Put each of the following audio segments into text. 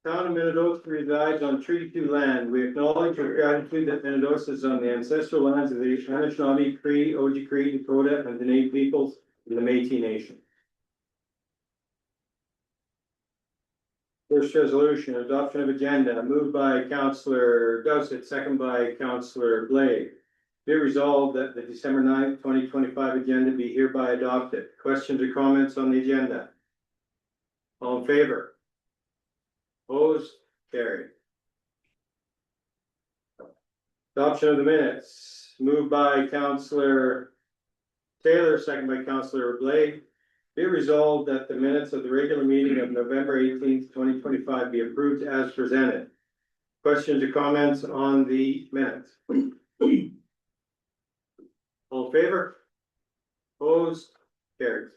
Town of Minnedosa resides on Treaty Two land. We acknowledge with gratitude that Minnedosa is on the ancestral lands of the Anishinaabe, Cree, Oji-Cree, Dakota, and Dene peoples in the Métis Nation. First resolution, adoption of agenda, moved by Councillor Dowsett, second by Councillor Blade. Be resolved that the December 9th, 2025 agenda be hereby adopted. Questions or comments on the agenda? All in favor? Opposed? Carried. Adoption of the minutes, moved by Councillor Taylor, second by Councillor Blade. Be resolved that the minutes of the regular meeting of November 18th, 2025 be approved as presented. Questions or comments on the minutes? All in favor? Opposed? Carried.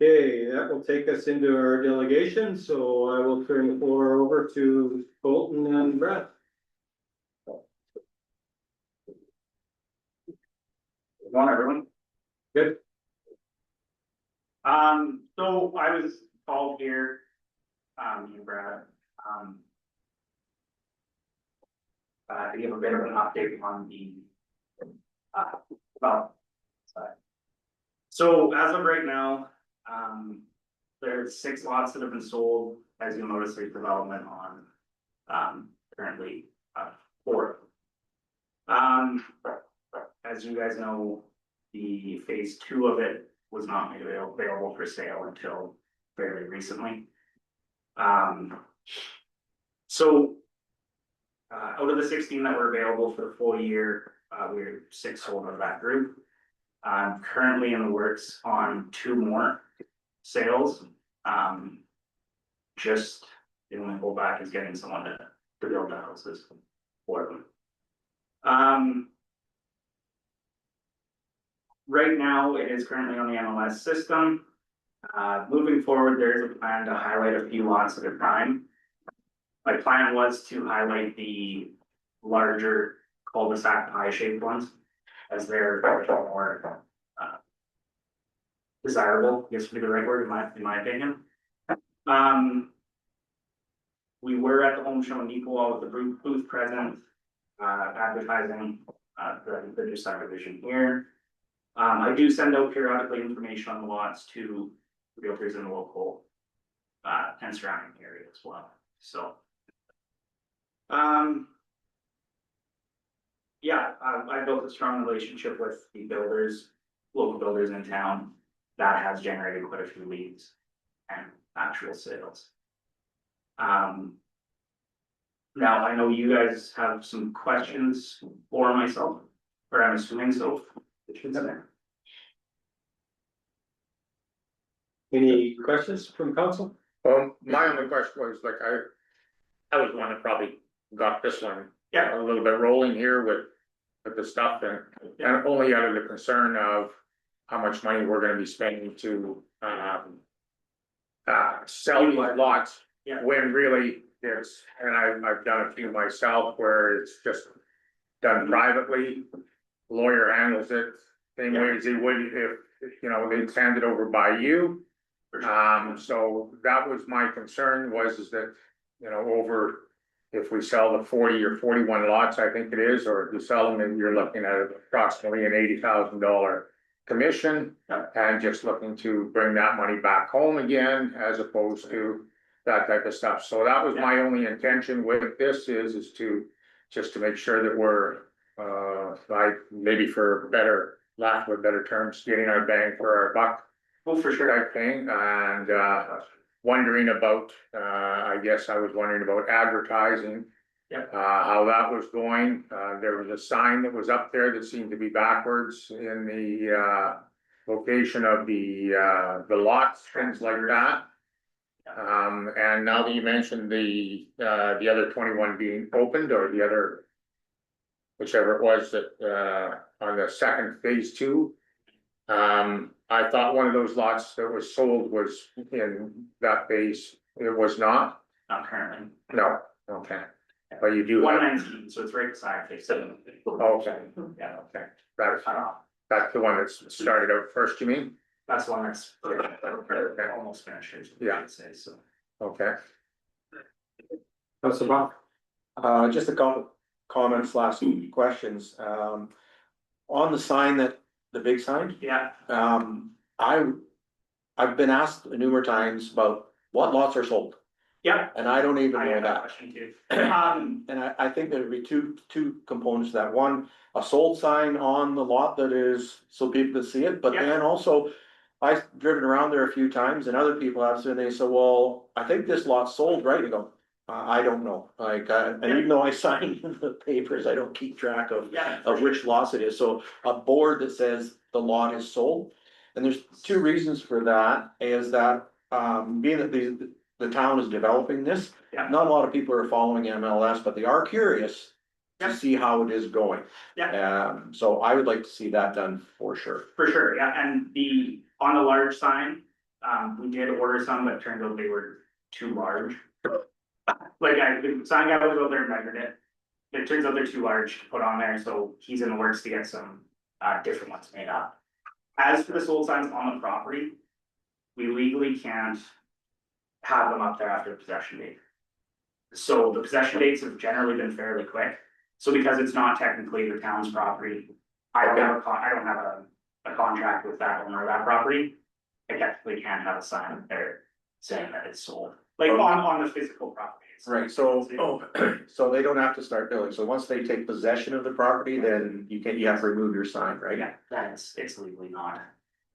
Okay, that will take us into our delegation, so I will turn the floor over to Colton and Brett. Good morning, everyone. Good. So I was called here, me and Brad, to give a bit of an update on the, so as of right now, there's 6 lots that have been sold. As you'll notice, there's development on, currently, 4. As you guys know, the phase 2 of it was not made available for sale until fairly recently. So out of the 16 that were available for the full year, we're 6 sold out of that group. I'm currently in the works on 2 more sales. Just the only holdback is getting someone to build the houses for them. Right now, it is currently on the MLS system. Moving forward, there is a plan to highlight a few lots at a time. My plan was to highlight the larger cul-de-sac pie-shaped ones, as they're more desirable, I guess would be the right word in my opinion. We were at the home show in Neepawa with the booth present, advertising the new subdivision here. I do send out periodically information on the lots to realtors in the local and surrounding area as well. So, yeah, I built a strong relationship with the builders, local builders in town. That has generated quite a few leads and actual sales. Now I know you guys have some questions for myself, or I'm assuming so. Any questions from council? My only question was like, I was the one that probably got this one. Yeah. A little bit rolling here with the stuff and only out of the concern of how much money we're gonna be spending to, sell these lots. Yeah. When really there's, and I've done a few myself where it's just done privately. Lawyer handles it same way as he would if, you know, they'd hand it over by you. So that was my concern is that, you know, over, if we sell the 40 or 41 lots, I think it is, or if you sell them and you're looking at approximately an $80,000 commission. And just looking to bring that money back home again, as opposed to that type of stuff. So that was my only intention with this is to, just to make sure that we're, like maybe for lack of better terms, getting our bang for our buck. Well, for sure. Type thing, and wondering about, I guess I was wondering about advertising. Yeah. How that was going. There was a sign that was up there that seemed to be backwards in the location of the lots, things like that. And now that you mentioned the other 21 being opened, or the other, whichever it was that on the second phase 2. I thought one of those lots that was sold was in that phase. It was not? Not currently. No, okay. But you do. 119, so it's right beside phase 7. Okay. Yeah. Okay. That's the one that's started out first, you mean? That's the one that's almost finished, Yeah. I'd say, so. Okay, Councilor Bob? Just a couple comments, last questions, on the sign the big sign, Yeah, I've been asked numerous times about what lots are sold, yeah, and I don't even I know have that that. question too. And I think there'd be two components to that. One, a sold sign on the lot that is, so people can see it, but Yeah. then also. I've driven around there a few times and other people have, and they say, well, I think this lot's sold, right? You go, I don't know, like, and even though I sign the papers, I don't keep track of Yeah. which lots it is, so a board that says the lot is sold. And there's two reasons for that, is that, being that the town is developing this. Yeah. Not a lot of people are following MLS, but they are curious to Yeah. see how it is going. Yeah. So I would like to see that done for sure. For sure, yeah, and on the large sign, we did order some, but it turned out they were too large. Like, the sign guy was out there and measured it. It turns out they're too large to put on there, so he's in the works to get some, different ones made up. As for the sold signs on the property, we legally can't have them up there after the possession date. So the possession dates have generally been fairly quick, so because it's not technically the town's property, I don't have a contract with that owner of that property. I technically can't have a sign up there saying that it's sold, like on the physical property. Right, so, so they don't have to start building, so once they take possession of the property, then you have to remove your sign, right? Yeah, it's legally not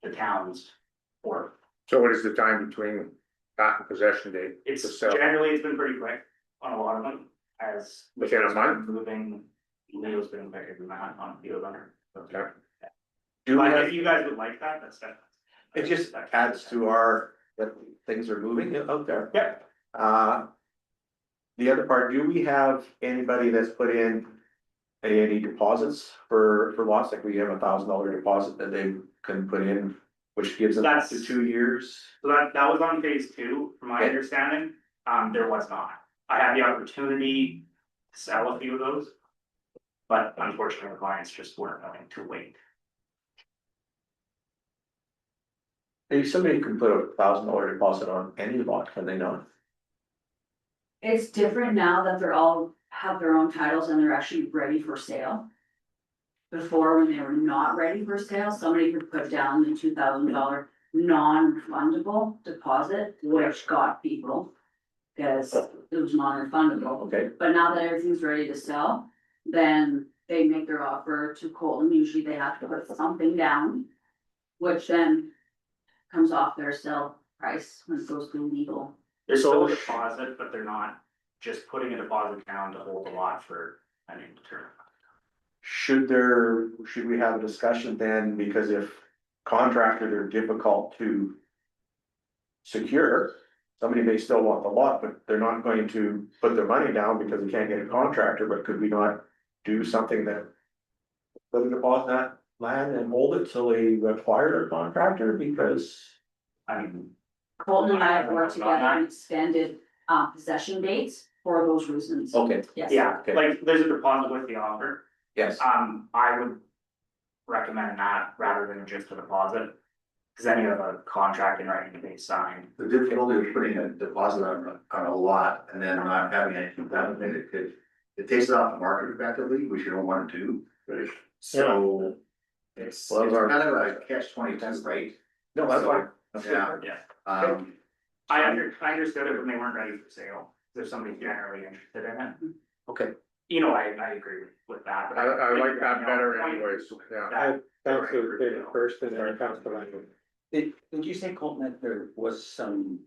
the town's, or so what is the time between that and possession date? it's to sell? generally, it's been pretty quick on a lot of them, as. Within a month? Moving, Leo's been quicker than that on a few of them. Okay, Do we But have, if you guys would like that, that's definitely. it just adds to our, that things are moving out there. Yeah, The other part, do we have anybody that's put in any deposits for lots, like we have $1,000 deposit that they can put in, which gives them up to That's- 2 years? so that was on phase two, from my Okay. understanding, there was not. I had the opportunity to sell a few of those. But unfortunately, the clients just weren't willing to wait. Maybe somebody can put a $1,000 deposit on any lot, can they not? It's different now that they're all have their own titles and they're actually ready for sale. Before, when they were not ready for sale, somebody could put down the $2,000 non-refundable deposit, which got people. Cause it was non-refundable, Okay, but now that everything's ready to sell, then they make their offer to Colton, usually they have to put something down. Which then comes off their sale price when it goes through legal. There's still a So- deposit, but they're not just putting a deposit down to hold a lot for an indeterminate. should we have a discussion then, because if contractors are difficult to secure, somebody may still want the lot, but they're not going to put their money down because they can't get a contractor, but could we not do something that put a deposit on that land and hold it till they acquire a contractor, because I mean, Colton and I have worked together and extended possession dates for those reasons. okay, Yes. yeah, Okay. like there's a deposit with the offer. yes, I would recommend that rather than just a deposit. Cause then you have a contract in writing to be signed. The difficulty of putting a deposit on a lot and then not having anything done, and it takes it off the market effectively, which you don't want to do. Right. So it's Well, kind those are- of a catch-22, right? no, that's So, fine. That's yeah. good. Yeah, Um, I understood it when they weren't ready for sale. If somebody's generally interested in it, Okay, you know, I agree with that. but I like that you know, better anyways, yeah. that- Councilor David first and then Councilor Lang. Did you say, Colton, that there was some,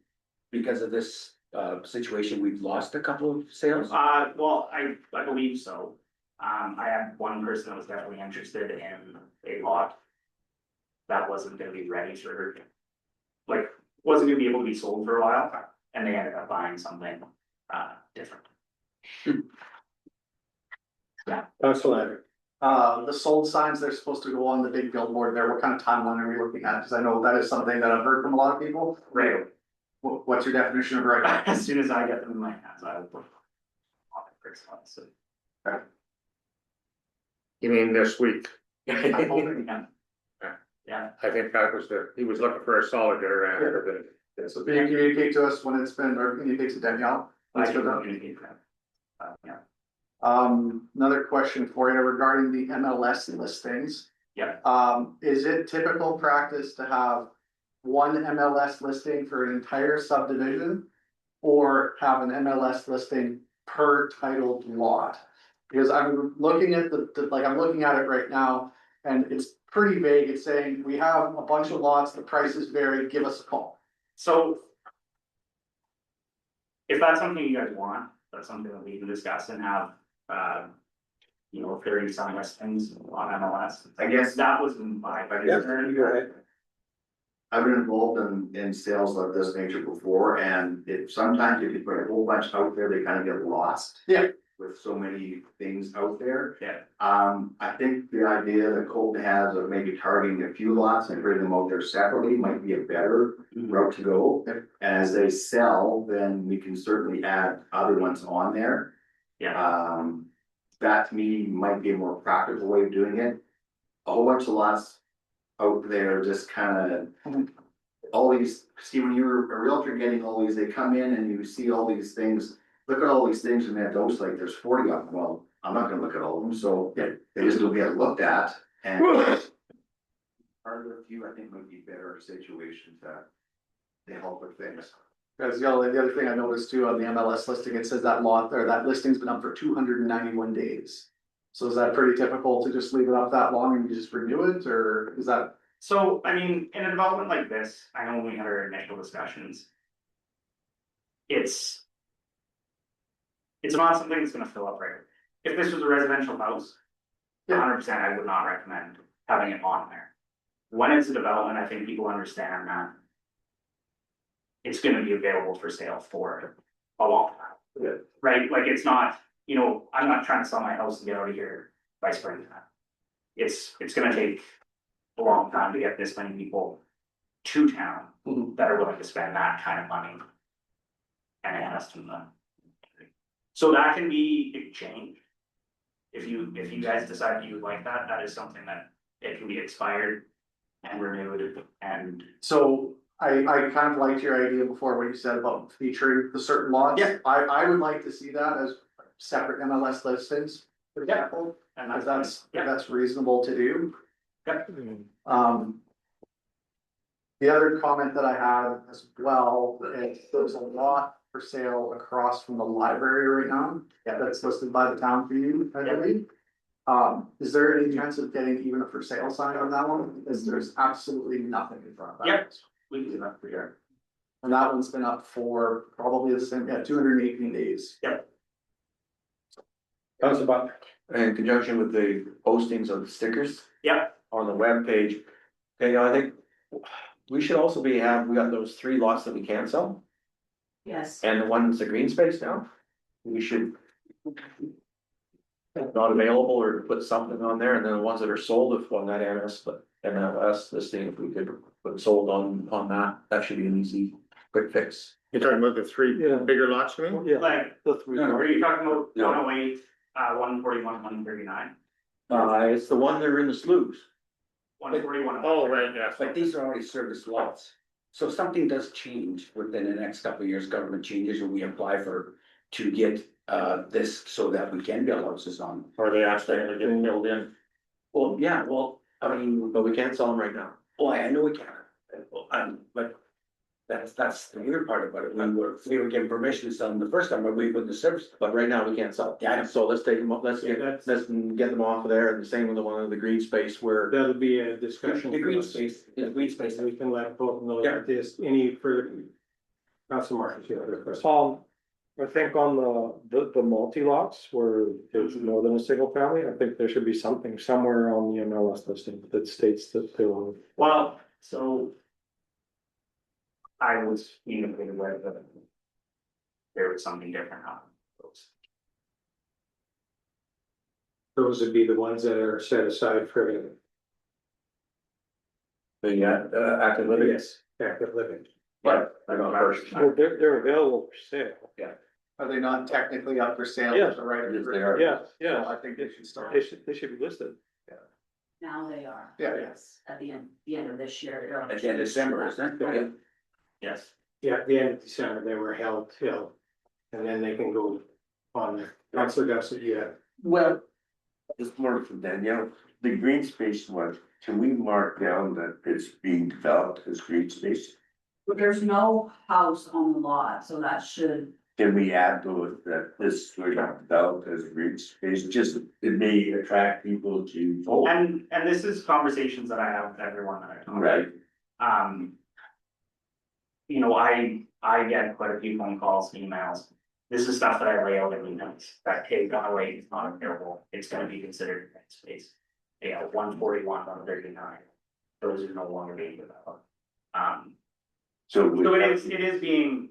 because of this situation, we've lost a couple of sales? Well, I believe so. I had one person that was definitely interested in a lot. That wasn't gonna be ready for, like, wasn't gonna be able to be sold for a while, and they ended up buying something, different. Councilor Lang. The sold signs, they're supposed to go on the big billboard there, what kind of timeline are we looking at? Cause I know that is something that I've heard from a lot of people. Right, What's your definition of right? as soon as I get them in my hands, I will put on it for some, so. You mean this week? I'm hoping, yeah. Yeah, I think that was he was looking for a solidaire answer, So can you communicate to us when it's been, or communicate to Danielle? I can communicate that. Yeah, Another question for you regarding the MLS listings. Yeah. Is it typical practice to have one MLS listing for an entire subdivision? Or have an MLS listing per titled lot? Because I'm looking at like, I'm looking at it right now, and it's pretty vague. It's saying, we have a bunch of lots, the prices vary, give us a call. so. If that's something you guys want, that's something that we can discuss and have, you know, if there is some listings on MLS. I guess- that was my concern. I've been involved in sales of this nature before, and sometimes if you put a whole bunch out there, they kind of get lost. Yeah. With so many things out there. Yeah. I think the idea that Colton has of maybe targeting a few lots and bringing them out there separately might be a better route to go. Yep. As they sell, then we can certainly add other ones on there. Yeah, That to me might be a more practical way of doing it. A whole bunch of lots out there, just kind of. All these, see, when you're a realtor getting all these, they come in and you see all these things, look at all these things and then those, like, there's 40 of them, well, I'm not gonna look at all of them, so. They just don't get looked at, and. Part of the few, I think, might be better situation to help with things. Because the other thing I noticed too on the MLS listing, it says that lot, or that listing's been up for 291 days. So is that pretty typical to just leave it up that long and you just renew it, or is that? so, I mean, in a development like this, I know when we had our initial discussions. It's not something that's gonna fill up right. If this was a residential house. Yeah. 100%, I would not recommend having it on there. When it's a development, I think people understand that. It's gonna be available for sale for a long time. Yeah. Right, like it's not, you know, I'm not trying to sell my house and get out of here by springtime. It's gonna take a long time to get this many people to town Mhm. that are willing to spend that kind of money. And invest in them. So that can be changed. If you guys decide you like that, that is something that it can be expired and renewed and. So I kind of liked your idea before, what you said about featuring the certain lots. Yeah. I would like to see that as separate MLS listings, for Yeah. example, And if that's, that's reasonable to do. Yep. The other comment that I had as well, is there's a lot for sale across from the library right now. Yeah. That's listed by the town for you, I believe. Is there any chance of getting even a for sale sign on that one? Because there's absolutely nothing in front of that. Yep. We can do that for sure. And that one's been up for probably the same, 218 days. Council Butler. In conjunction with the postings of the stickers Yep, on the webpage. Okay, I think we should also we got those 3 lots that we can sell, Yes, and the one's the green space now. We should. Not available, or put something on there, and then the ones that are sold, if on that MLS listing, if we could put sold on that should be an easy, quick fix. You're talking about the 3 Yeah. bigger lots, you mean? Yeah. like, The three. are you talking about No. 108, 141, 139? It's the one that are in the sloughs. 141. Oh, right, yes. But these are already service lots. So if something does change within the next couple of years, government changes, and we apply to get this so that we can build houses on. Or they actually gonna get filled in. Well, yeah, well, I mean, But we can't sell them right now. well, I know we can. But that's the weird part about it. We were given permission to sell them the first time, but we put the service. But right now, we can't sell. Yeah, I know. So let's take them, let's get them off of there, and the same with the one in the green space where. That'll be a discussion. The green for us. space, the green space. And we can let both know Yeah. that this, any further. Council Martin, you have a question? I think on the multi-lots where there's more than a single family, I think there should be something somewhere on the MLS listing that states that they will. Well, so. I was communicated with that. There was something different on those. Those would be the ones that are set aside for everything. The active living. Yes, active living. But I got first. Well, they're available for sale. Are they not technically up for sale? Yeah. Is it right? Yes, they are. Yeah, So yeah, I think they should start. they should be listed. now they are. Yeah. Yes, at the end of this year. At the end of December, isn't it? Yes, Yeah, at the end of December, they were held till, and then they can go on there. Councilor Gossett, you have. Well, it's more for Danielle, the green space one, can we mark down that it's being developed as green space? But there's no house on the lot, so that should, Can we add to it that this will be developed as green space, just it may attract people to vote, And this is conversations that I have with everyone that I talk to. right? You know, I get quite a few phone calls, emails. This is stuff that I lay out every night, that cave gone away, it's not available, it's gonna be considered green space. Yeah, 141, 139, those are no longer being developed. So we. So it is being,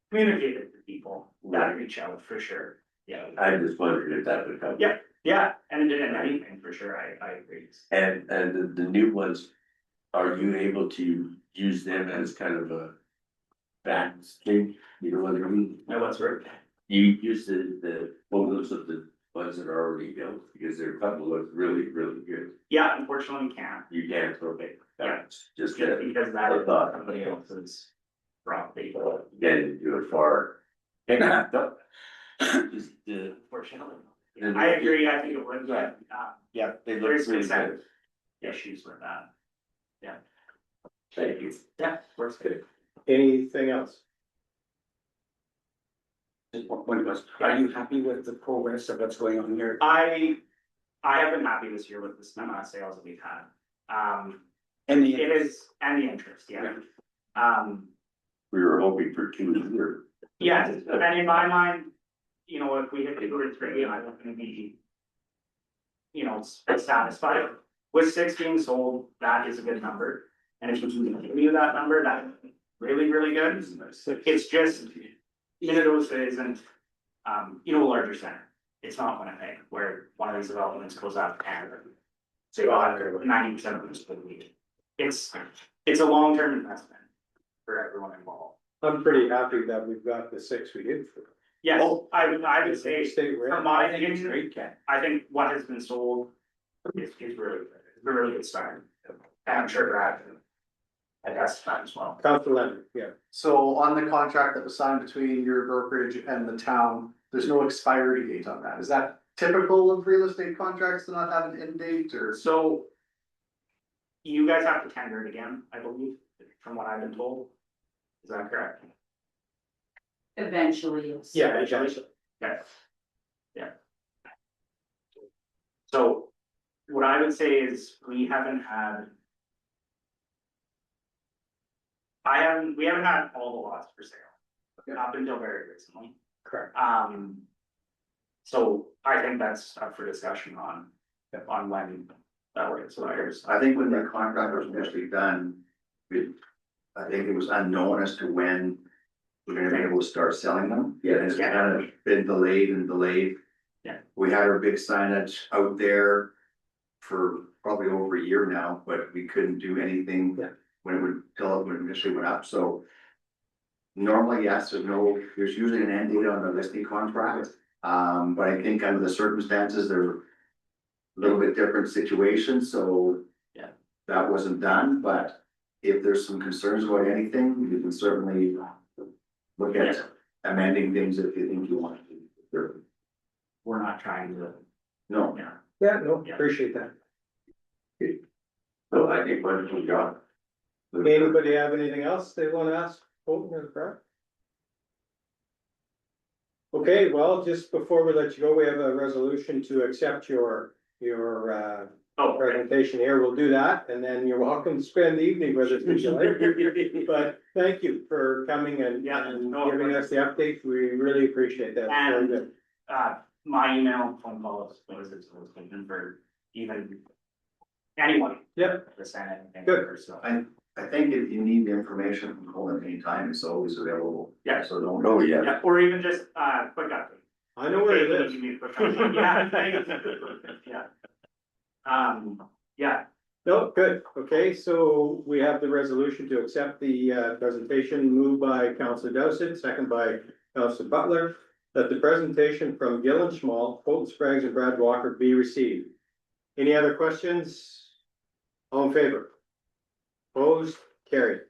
communicated to people that Right. reach out for sure, yeah. I just wondered if that would come. Yeah, and anything for sure, I agree. And the new ones, are you able to use them as kind of a back thing, you know what I mean? No, what's right? You use the photos of the ones that are already built, because there are a couple that look really, really good. Yeah, unfortunately, we can't, You can't, okay, that's just just that, because that I is thought. somebody else's property, getting to it far. Just, unfortunately. Yeah, I agree, I think it would, but, yeah, they look there's really consent good, issues with that. thank you. Yeah, works good. Anything else? Just one question, are you happy with the progress of what's going on here? I have been happy this year with the amount of sales that we've had. And It is, and the interest, yeah. We were hoping for 2 years. Yeah, and in my mind, you know, if we hit 2 or 3, I'm gonna be, you know, satisfied. With 6 being sold, that is a good number, and if you can continue that number, that's really, really good. It's just, Minnedosa isn't, you know, a larger center. It's not Winnipeg, where one of these developments goes out to Canada. So you got 90% of them is good. It's a long-term investment for everyone involved. I'm pretty happy that we've got the 6 we did. Yes, I would say, State we're from in. my I think it's opinion, great, Ken. I think what has been sold is really good. It's a really good start. And I'm sure Brad at that time as well. Councilor Leonard, yeah. So on the contract that was signed between your brokerage and the town, there's no expiry date on that. Is that typical of real estate contracts to not have an end date or? So you guys have to tender it again, I believe, from what I've been told. Is that correct? eventually, it's. Yeah, eventually. Okay. Yeah. So what I would say is we haven't had. We haven't had all the lots for sale, up until very recently. Correct. So I think that's up for discussion on when that expires. I think when the contract was initially done, I think it was unknown as to when we're gonna be able to start selling them. Yeah. And it's kind of been delayed and delayed. Yeah. We had our big signage out there for probably over a year now, but we couldn't do anything. Yeah. When it initially went up, so. Normally, yes, there's usually an end date on the listing contract, but I think under the circumstances, they're a little bit different situations, so. Yeah. That wasn't done, but if there's some concerns about anything, you can certainly look at amending things if you think you want to. We're not trying to, No, yeah. Yeah, no, Yeah. appreciate that. So I think wonderful job. Anybody have anything else they wanna ask? Colton or Brad? Okay, well, just before we let you go, we have a resolution to accept your Oh, right. presentation here. We'll do that, and then you're welcome to spend the evening with us if you like. But thank you for coming and Yeah, and no, giving us the update. We really appreciate that. Very And- good. My email, phone calls, was open for even anyone. Yep. To send anything. Good. over, so. I think if you need the information from Colin anytime, it's always available. Yeah. So don't. Oh, yeah. Yeah, or even just, quick update. I know where it is. Give me a quick update. Yeah, thanks. Yeah. Yeah, No, good. Okay, so we have the resolution to accept the presentation moved by Councilor Dowsett, second by Councilor Butler. That the presentation from Gillen Schmal, Colton Spragues and Brad Walker be received. Any other questions? All in favor? Opposed? Carried.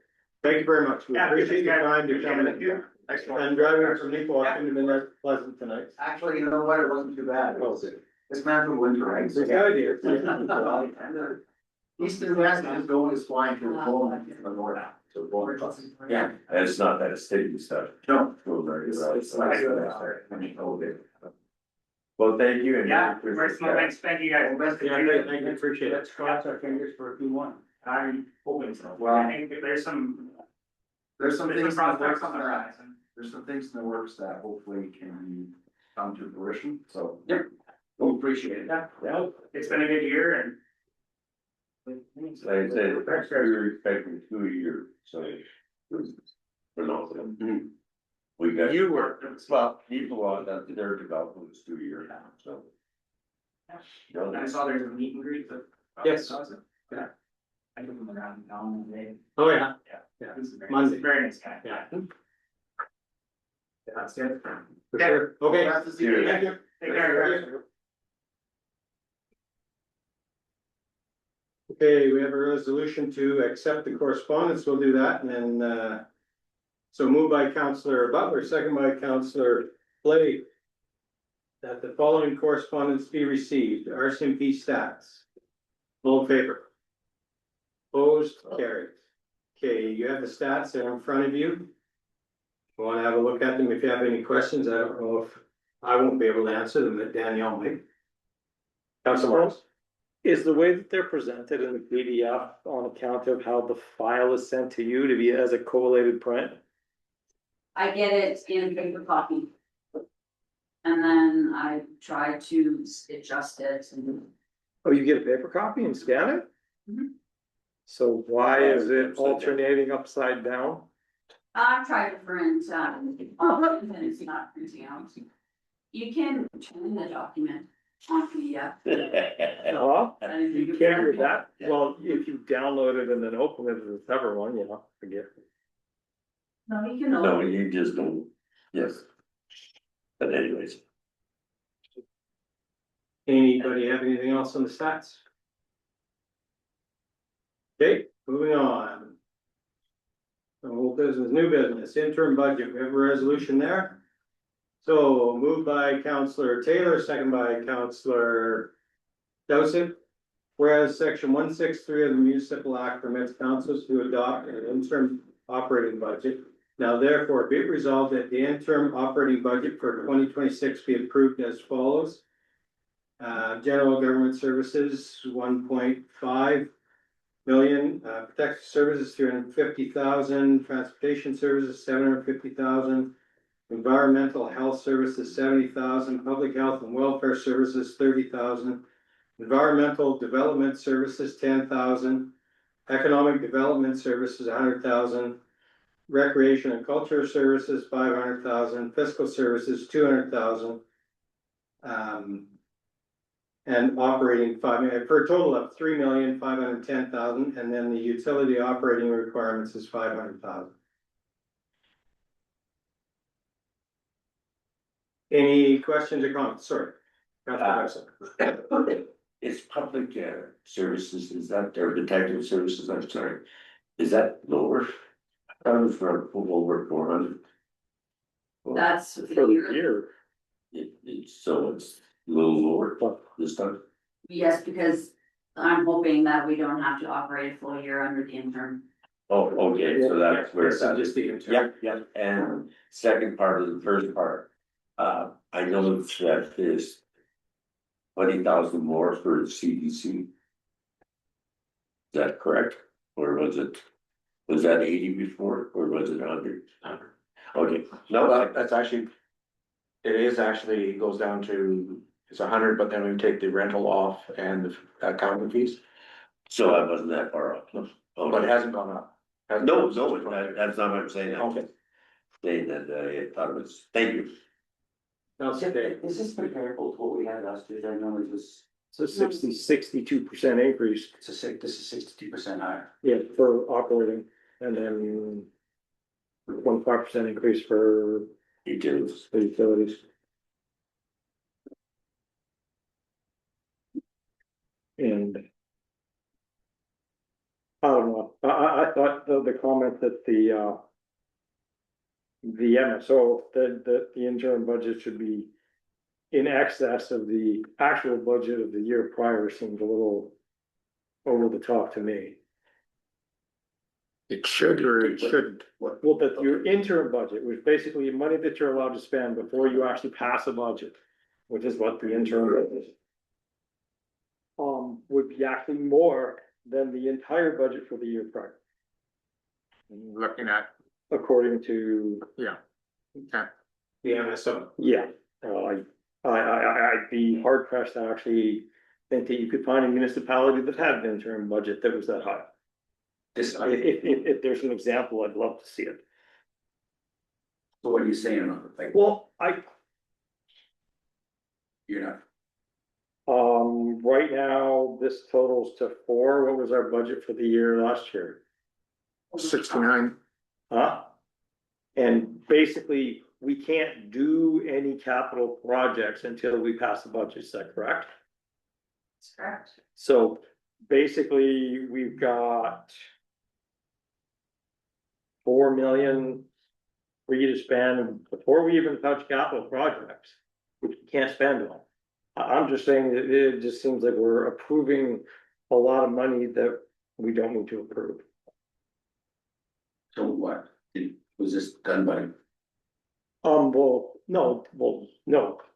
Thank you very much. We Yeah, appreciate your guys. time to come Appreciate it. in. And driving from Newport couldn't have been that pleasant tonight. Actually, you know what, it wasn't too bad. Oh. This man from Winter, right? Good idea. Eastern West is going, is flying to the pole, and the north, to the pole. Yeah, and it's not that sticky stuff. No. It's like- Well, thank you and. Yeah, personal thanks, thank you guys. Yeah, thank you, appreciate it. Let's cross our fingers for a few more. I'm hoping so. Well- I think there's some Things in the prospects works on the that, horizon. there's some things in the works that hopefully can come to fruition, so. We appreciate it. Yeah, well, it's been a good year and. Like I said, we were expecting 2 a year, so. For nothing. Mhm. We got. You were. Well, people on that, their development was 2 years now, so. And I saw there's a meet and greet that. Yes. Yeah. I took him around town today. Oh, yeah. Yeah. He's a very- Monday. Very nice guy. Yeah. That's it. For sure. Okay. That's the secret. Thank you. Take care. Okay, we have a resolution to accept the correspondence. We'll do that and then, so moved by Councillor Butler, second by Councillor Blake. That the following correspondence be received, RCMP stats. All in favor? Opposed, carried. Okay, you have the stats there in front of you. You wanna have a look at them if you have any questions? I don't know if, I won't be able to answer them, but Danielle might. Councillor Morris? Is the way that they're presented in the PDF on account of how the file is sent to you to be as a collated print? I get it in paper copy. And then I try to adjust it and Oh, you get a paper copy and scan it? Mhm. So why is it alternating upside down? I try to print, often and it's not printing out. You can turn the document on PDF. Huh? and You can do that? Well, if you download it and then open it as a separate one, yeah, forget it. No, you can. No, you just don't, yes. But anyways, Anybody have anything else on the stats? Okay, moving on. Old business, new business, interim budget, we have a resolution there. So moved by Councillor Taylor, second by Councillor Dowsett. Whereas section 163 of the municipal act permits councils to adopt an interim operating budget. Now therefore be it resolved that the interim operating budget for 2026 be approved as follows. General government services, 1.5 million, protective services, 350,000, transportation services, 750,000. Environmental health services, 70,000, public health and welfare services, 30,000. Environmental development services, 10,000. Economic development services, 100,000. Recreation and culture services, 500,000, fiscal services, 200,000. And operating 5 million, for a total of 3,510,000, and then the utility operating requirements is 500,000. Any questions or comments? Sorry. Councilor Dowsett. it's public services, is that, or detective services, I'm sorry. Is that lower? I thought it was for over 400. That's For the the year. year. So it's a little lower this time. Yes, because I'm hoping that we don't have to operate a full year under the interim. Oh, okay, so that's where it's So at. just the interim. Yep, yep, and second part of the first part, I know that there's 20,000 more for CDC. Is that correct? Or was that 80 before, or was it 100? Okay, no, That's actually. It is actually, goes down to, it's 100, but then we take the rental off and the accounting fees, so I wasn't that far off. but it Okay. hasn't gone up. Hasn't No, gone no, up. that's not what I'm saying. Okay. Saying that I thought it was, thank you. Councilor Day. Is this comparable to what we had last year? I know it was, It's a 62% increase, this is 62% higher. yeah, for operating, and then 1.5% increase for Utilities. the utilities. And I don't know, I thought the comment that the MSO, the interim budget should be in excess of the actual budget of the year prior seems a little over the top to me. It should or it shouldn't. Well, that your interim budget, which basically money that you're allowed to spend before you actually pass a budget, which is what the interim is. Would be actually more than the entire budget for the year prior, Looking at, according to, yeah. Okay. The MSO. yeah. I'd be hard pressed to actually think that you could find a municipality that had an interim budget that was that high. This, so If there's an example, I'd love to see it. what are you saying, like, Well, you're not, right now, this totals to 4. What was our budget for the year last year? 69. Huh? And basically, we can't do any capital projects until we pass the budget, is that correct? That's correct. So basically, we've got 4 million for you to spend before we even touch capital projects, which we can't spend on. I'm just saying that it just seems like we're approving a lot of money that we don't need to approve. so what, was this done by? No,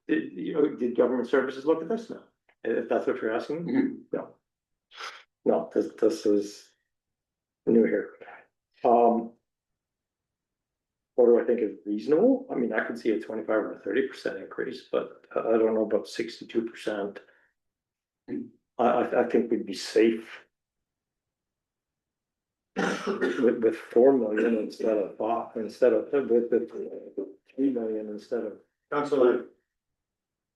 did government services look at this now? If that's what you're asking? Mhm. No. No, this is new here. What do I think is reasonable? I mean, I could see a 25 or 30% increase, but I don't know about 62%. I think we'd be safe. With 4 million instead of 5, with 3 million instead of. Councilor,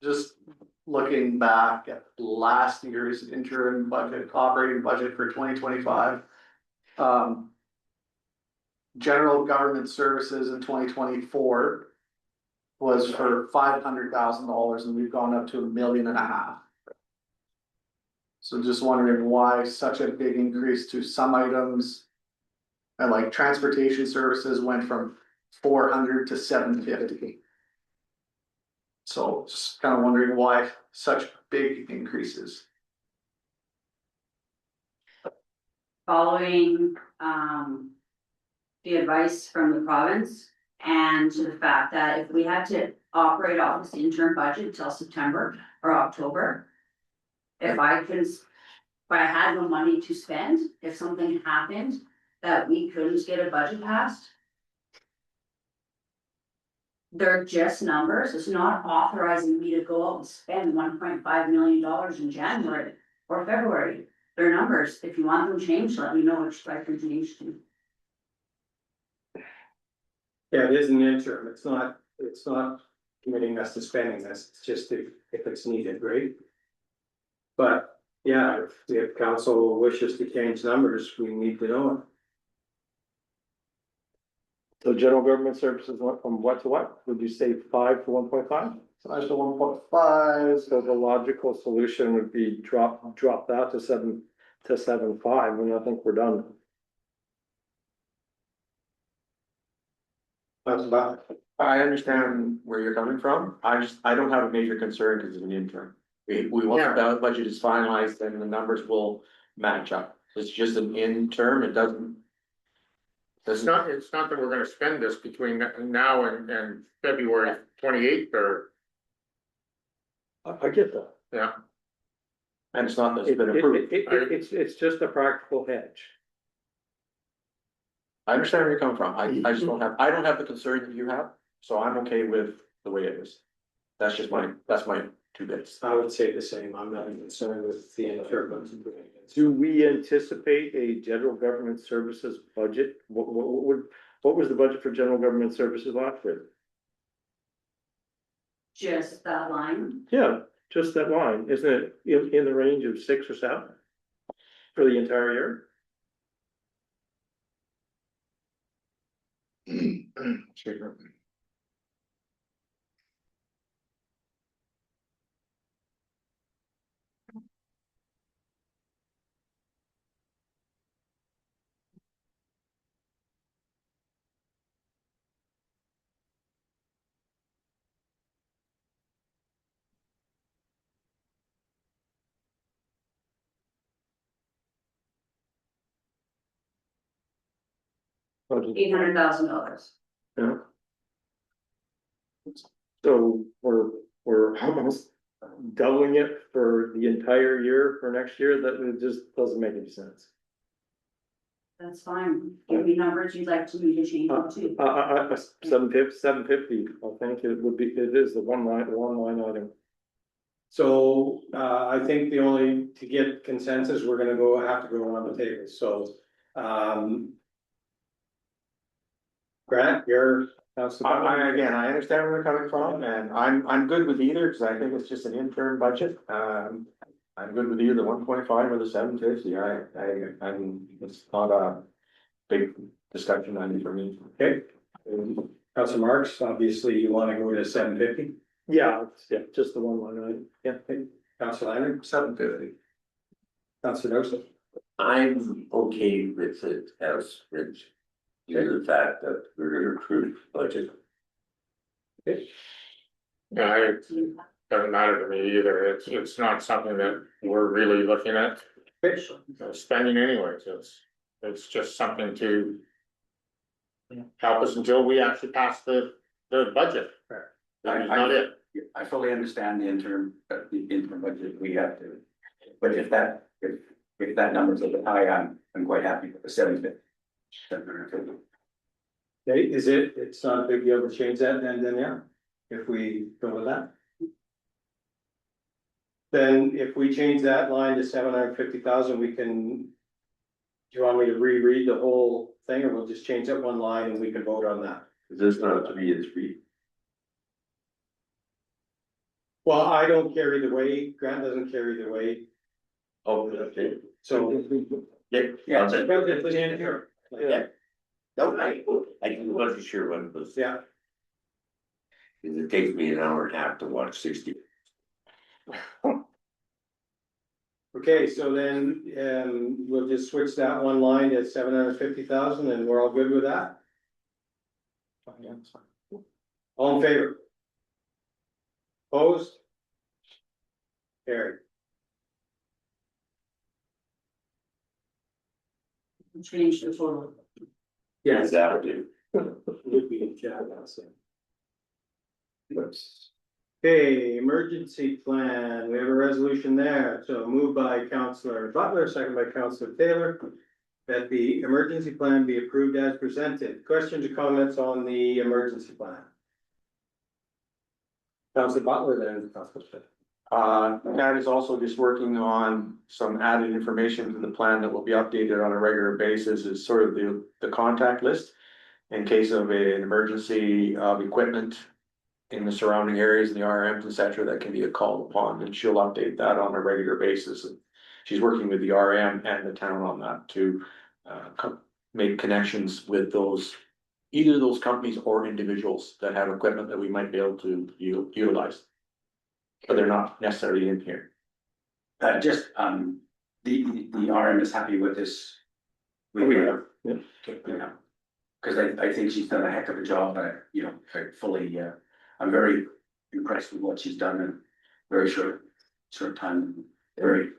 Just looking back at last year's interim budget, operating budget for 2025. General government services in 2024 was for $500,000 and we've gone up to $1.5 million. So just wondering why such a big increase to some items. And like transportation services went from 400 to 750. So just kind of wondering why such big increases. Following, the advice from the province and to the fact that if we had to operate off this interim budget till September or October. If I had no money to spend, if something happened that we couldn't get a budget passed. They're just numbers, it's not authorizing me to go out and spend $1.5 million in January or February. They're numbers, if you want them changed, let me know which I can change to. yeah, it is an interim, it's not committing us to spending this, it's just if it's needed, right? But, yeah, if council wishes to change numbers, we need to know it. So general government services went from what to what? Would you say 5 to 1.5? So that's the 1.5. So the logical solution would be drop that to 7 to 7.5, and I think we're done. That's about, I understand where you're coming from, I don't have a major concern because it's an interim. We want Yeah. the budget is finalized and the numbers will match up, it's just an interim, it doesn't. It's not that we're gonna spend this between now and February 28th or, I get that. yeah. And it's not that it's been approved, It's just a practical hedge. I understand where you're coming from, I just don't have the concern that you have, so I'm okay with the way it is. That's my 2 bits. I would say the same, I'm not concerned with the interim. Do we anticipate a general government services budget? What was the budget for general government services last year? Just that line, Yeah, just that line, isn't it in the range of 6 or 7? For the entire year? $800,000. Yeah. So we're almost doubling it for the entire year for next year, that it just doesn't make any sense. That's fine. Give me numbers you'd like me to change them to. 750, I think it would be, it is the one line item. So, I think to get consensus, we're gonna have to go around the table, so, Grant, your council. Again, I understand where they're coming from, and I'm good with either, cause I think it's just an interim budget, I'm good with either the 1.5 or the 750, it's not a big discussion item for me. Okay. Council Marks, obviously you wanna go to 750, Yeah, just the one line item, yeah. Council Leonard, 750. Council Joseph, I'm okay with it as written. Due to the fact that we're gonna approve budget. Yeah, it doesn't matter to me either, it's not something that we're really looking at spending anyways, it's just something to help us until we actually pass the budget. That is not it. I fully understand the interim budget we have to, but if that number's a bit high, I'm quite happy with the 750. okay, it's not a big deal to change that, and then, yeah, if we go with that. Then if we change that line to 750,000, we can. Do you want me to reread the whole thing, or we'll just change that one line and we can vote on that? This is not 3 and 3. Well, I don't care either way, Grant doesn't care either way, Oh, okay. so. Yeah. Yeah, I'll send- Well, it's in here. Yeah. No, I wasn't sure what it was. Yeah, Cause it takes me an hour and a half to watch 60. okay, so then, we'll just switch that one line to 750,000 and we're all good with that? All in favor? Opposed? Carried. Change the total. Yes, that would do. Would be in chat, so. Okay, emergency plan, we have a resolution there, so moved by Councillor Butler, second by Councillor Taylor. That the emergency plan be approved as presented. Questions or comments on the emergency plan? Councillor Butler, then Councillor Smith. That is also just working on some added information to the plan that will be updated on a regular basis, is sort of the contact list. In case of an emergency of equipment in the surrounding areas, in the RMs, et cetera, that can be called upon, and she'll update that on a regular basis. And she's working with the RM and the town on that to make connections with those, either those companies or individuals that have equipment that we might be able to utilize. But they're not necessarily in here. the RM is happy with this. Yeah. Yeah. Cause I think she's done a heck of a job, I fully, I'm very impressed with what she's done in very short time, very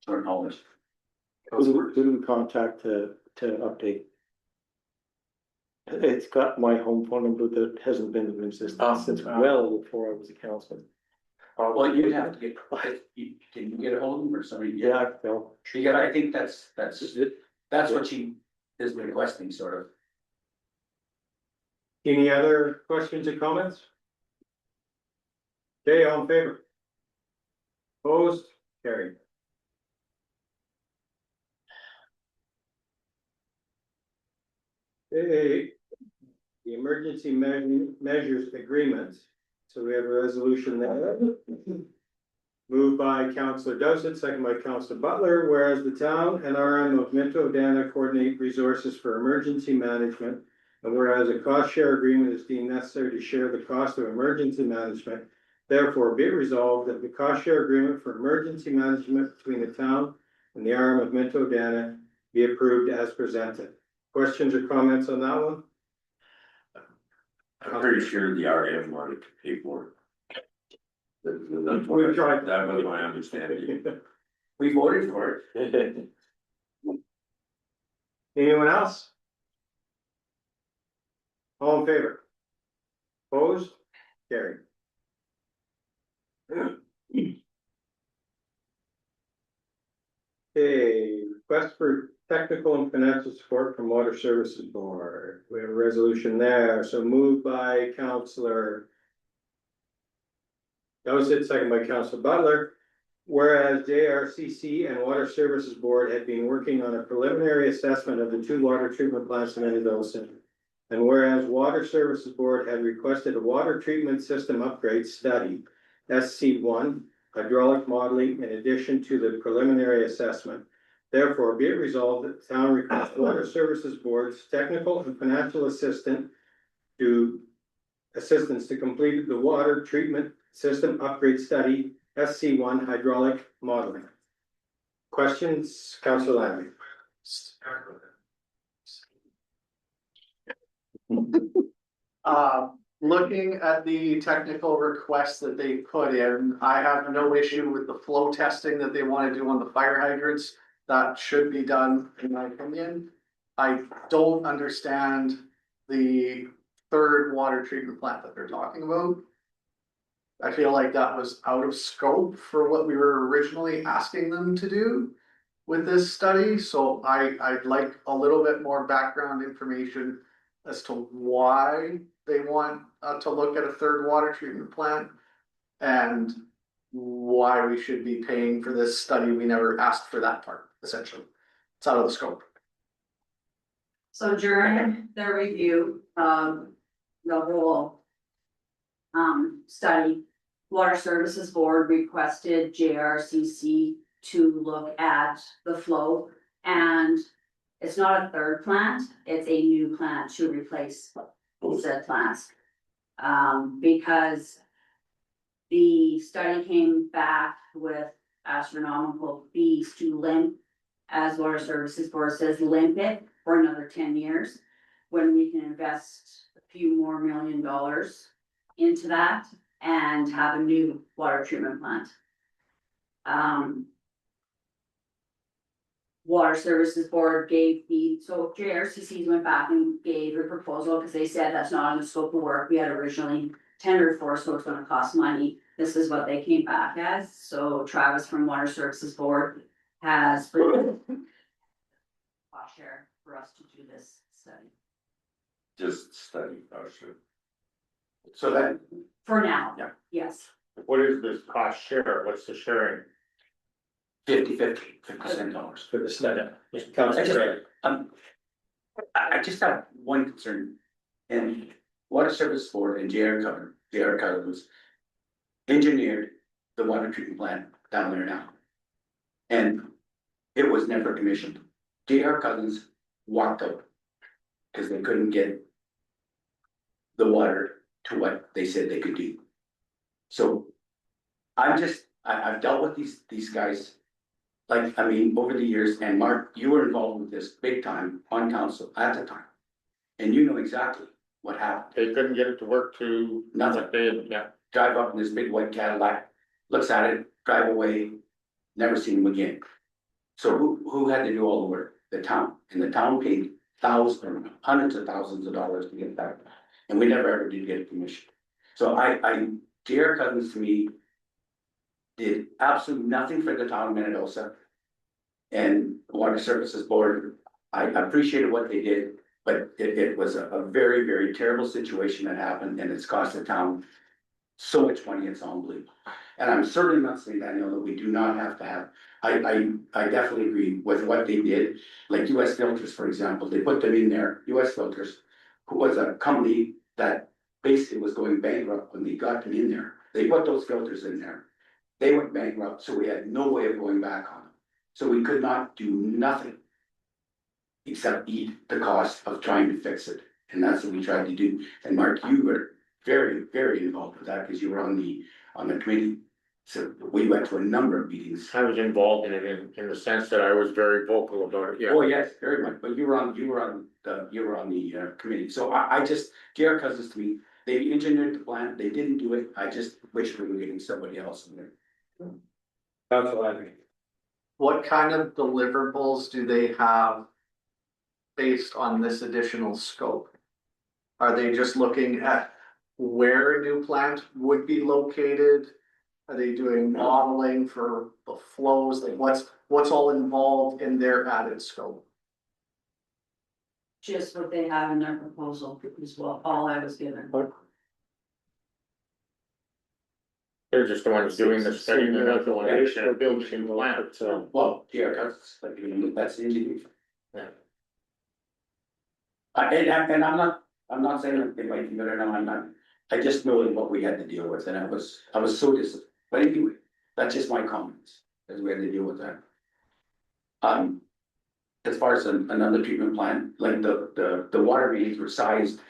short knowledge. Who do we contact to update? It's got my home phone number that hasn't been in existence since well before I was a councilman. Well, you'd have to get, can you get a hold of them or somebody? Yeah, no. Because I think that's what she is requesting, sort of. Any other questions or comments? Okay, all in favor? Opposed? Carried. Okay, the emergency measures agreement. So we have a resolution there. Moved by Councillor Dowsett, second by Councillor Butler, whereas the town and RM of Minto Dana coordinate resources for emergency management. And whereas a cost share agreement is deemed necessary to share the cost of emergency management. Therefore, be it resolved that the cost share agreement for emergency management between the town and the RM of Minto Dana be approved as presented. Questions or comments on that one? I'm pretty sure the RM wanted to pay for it. We've tried. That was my understanding. We voted for it. Anyone else? All in favor? Opposed? Carried. Okay, request for technical and financial support from Water Services Board. We have a resolution there, so moved by Counselor Dosett, second by Counselor Butler. Whereas JRCC and Water Services Board had been working on a preliminary assessment of the two water treatment plants in Dosett. And whereas Water Services Board had requested a water treatment system upgrade study, SC1, hydraulic modeling in addition to the preliminary assessment. Therefore, be it resolved that the town requests Water Services Board's technical and financial assistance to complete the water treatment system upgrade study, SC1 hydraulic modeling. Questions, Councillor Lambie? Looking at the technical requests that they put in, I have no issue with the flow testing that they wanna do on the fire hydrants. That should be done, in my opinion. I don't understand the third water treatment plant that they're talking about. I feel like that was out of scope for what we were originally asking them to do with this study, so I'd like a little bit more background information as to why they want to look at a third water treatment plant and why we should be paying for this study. We never asked for that part, essentially. It's out of the scope. So during the review of the whole study, Water Services Board requested JRCC to look at the flow, and it's not a third plant, it's a new plant to replace said plants. Because the study came back with astronomical fees to limp, as Water Services Board says, limp it for another 10 years. When we can invest a few more $1 million into that and have a new water treatment plant. Water Services Board gave so JRCC went back and gave a proposal because they said that's not in the scope of work we had originally tendered for, so it's gonna cost money. This is what they came back as, so Travis from Water Services Board has cost share for us to do this study. Just study, sure. So that, For now. Yeah. Yes. What is this cost share? What's the sharing? 50-50 For the study. I Councillor just, Craig. I just have one concern, and Water Service Board and JR Cousins engineered the water treatment plant down there now. And it was never commissioned. JR Cousins walked out because they couldn't get the water to what they said they could do. So I've dealt with these guys. Like, I mean, over the years, and Mark, you were involved with this big time on council at the time. And you know exactly what happened. They couldn't get it to work to. Nothing. Yeah. Drive up in this big white Cadillac, looks at it, drive away, never seen him again. So who had to do all the work? The town, and the town paid hundreds of thousands of dollars to get that. And we never ever did get a commission. So JR Cousins to me did absolutely nothing for the town of Minnedosa. And the Water Services Board, I appreciated what they did, but it was a very, very terrible situation that happened, and it's cost the town so much money, it's unbelievable. And I'm certainly not saying, Daniel, that we do not have to have, I definitely agree with what they did. Like US Filters, for example, they put them in there, US Filters, who was a company that basically was going bankrupt when they got them in there. They put those filters in there. They went bankrupt, so we had no way of going back on them. So we could not do nothing except eat the cost of trying to fix it. And that's what we tried to do. And Mark, you were very, very involved with that because you were on the committee. So we went to a number of meetings. I was involved in it in the sense that I was very vocal about it, yeah. Oh, yes, very much. But you were on the committee. So I just, JR Cousins to me, they engineered the plant, they didn't do it. I just wish we were getting somebody else in there. Councillor Lambie. What kind of deliverables do they have based on this additional scope? Are they just looking at where a new plant would be located? Are they doing modeling for the flows, like what's all involved in their added scope? Just what they have in their proposal is what all I was given. They're just the ones doing the study, they're not the ones They're building the plant. Well, yeah, that's the engineer. Yeah. And I'm not saying that they might be better, no, I'm not, I just know what we had to deal with, and I was so disappointed, but anyway, that's just my comments, as we had to deal with that. As far as another treatment plant, like the water mains were sized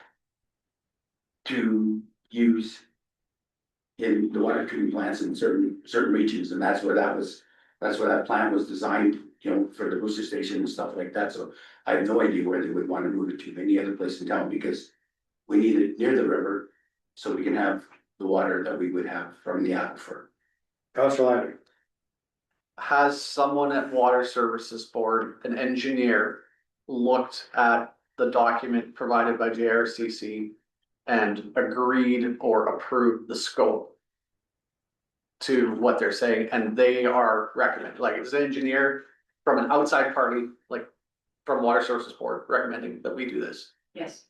to use in the water treatment plants in certain regions, and that's where that plant was designed, you know, for the booster station and stuff like that, so I have no idea where they would want to move it to, any other place in town, because we need it near the river, so we can have the water that we would have from the aquifer. Councilor Landry. Has someone at Water Services Board, an engineer, looked at the document provided by JRCC and agreed or approved the scope to what they're saying, and they are recommending, like, it's an engineer from an outside party, like from Water Services Board, recommending that we do this? Yes.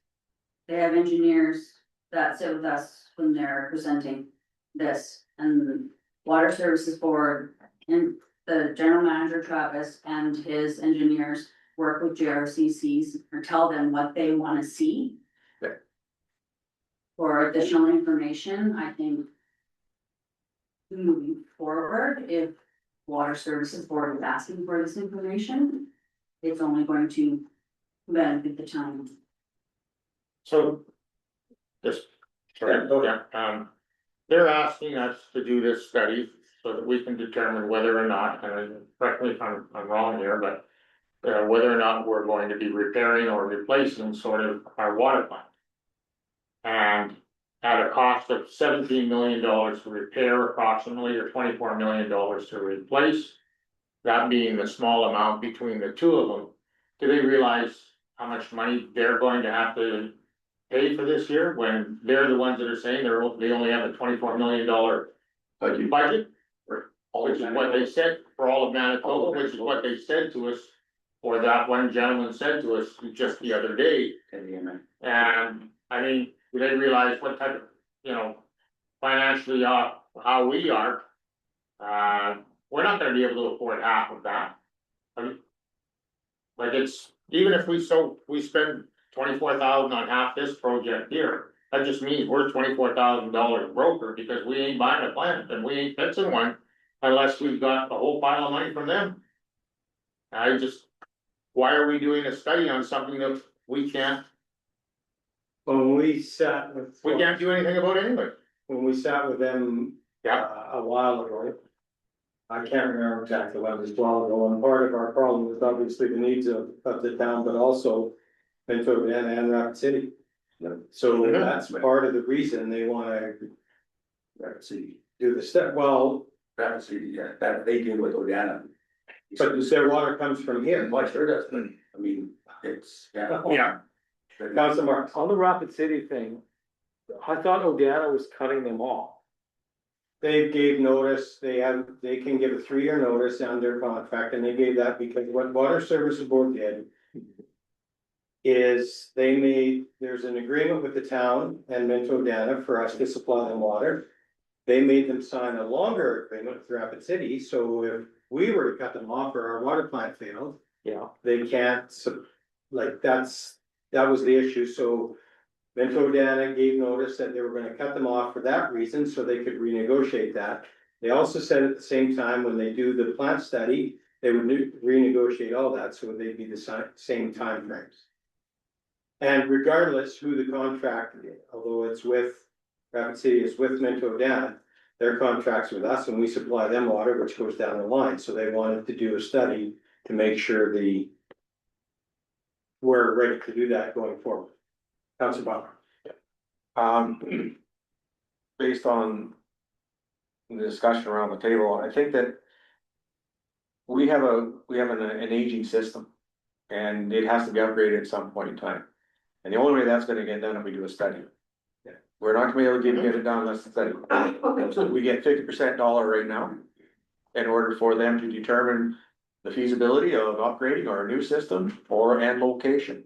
They have engineers that sit with us when they're presenting this, and Water Services Board and the general manager Travis and his engineers work with JRCCs or tell them what they wanna see. Okay. For additional information, I think. Moving forward, if Water Services Board is asking for this information, it's only going to benefit the town. So. Just, sorry, they're asking us to do this study so that we can determine whether or not, and correct me if I'm wrong here, but. Whether or not we're going to be repairing or replacing sort of our water plant. And at a cost of $17 million to repair approximately, or $24 million to replace. That being the small amount between the two of them, do they realize how much money they're going to have to pay for this year, when they're the ones that are saying they only have a $24 million budget? Which is what they said for all of Manitoba, which is what they said to us, or that one gentleman said to us just the other day. And I mean, do they realize what type of, you know, financially, how we are? We're not gonna be able to afford half of that. I mean, like, it's, even if we spend $24,000 on half this project here, that just means we're $24,000 broker, because we ain't buying a plant and we ain't fixing one unless we've got a whole pile of money from them. Why are we doing a study on something that we can't When we sat with. do anything about anyway? When we sat with them. A while ago. I can't remember exactly when, it was a while ago, and part of our problem was obviously the needs of the town, but also. Ventura and Rapid City. So that's part of the reason they wanna. Rapid City, Do the step, well, Rapid City, yeah, that they deal with Odana. but their water comes from here. Well, sure does, but, I mean, it's, yeah. Yeah. Councilor Marks. On the Rapid City thing, I thought Odana was cutting them off. They gave notice, they can give a 3-year notice on their contract, and they gave that because what Water Services Board did. Is there's an agreement with the town and Minto Dana for us to supply them water. They made them sign a longer agreement with Rapid City, so if we were to cut them off or our water plant failed. Yeah. They can't, that was the issue, so. Minto Dana gave notice that they were gonna cut them off for that reason, so they could renegotiate that. They also said at the same time, when they do the plant study, they would renegotiate all that, so they'd be the same timeframes. And regardless who the contract, although it's with, Rapid City is with Minto Dana, their contract's with us and we supply them water, which goes down the line, so they wanted to do a study to make sure we're ready to do that going forward. Councilor Bauer. Based on the discussion around the table, I think that we have an aging system and it has to be upgraded at some point in time. And the only way that's gonna get done if we do a study. Yeah. We're not gonna be able to get it done unless the study. So we get 50% dollar right now. In order for them to determine the feasibility of upgrading our new system and location.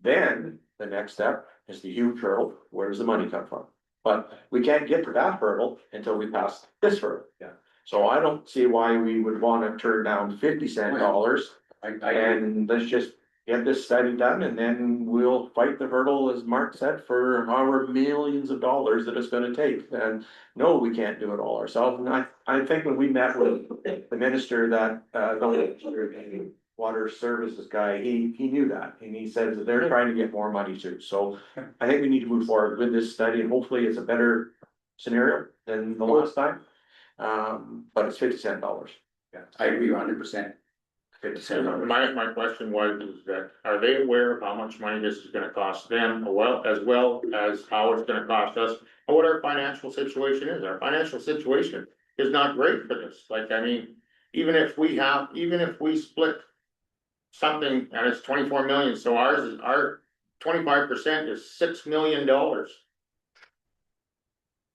Then the next step is the huge hurdle, where does the money come from? But we can't get to that hurdle until we pass this hurdle. Yeah. So I don't see why we would wanna turn down 50 cent dollars I, and let's just get this study done and then we'll fight the hurdle, as Mark said, for however millions of dollars that it's gonna take. And no, we can't do it all ourselves. And I think when we met with the minister that, the water services guy, he knew that. And he says that they're trying to get more money too. So I think we need to move forward with this study and hopefully it's a better scenario than the last time. But it's 50 cent dollars. I agree 100%. 50 cents. My question was, is that, are they aware of how much money this is gonna cost them, as well as how it's gonna cost us? And what our financial situation is, our financial situation is not great for this, like, I mean, even if we split something and it's 24 million, so our 25% is $6 million.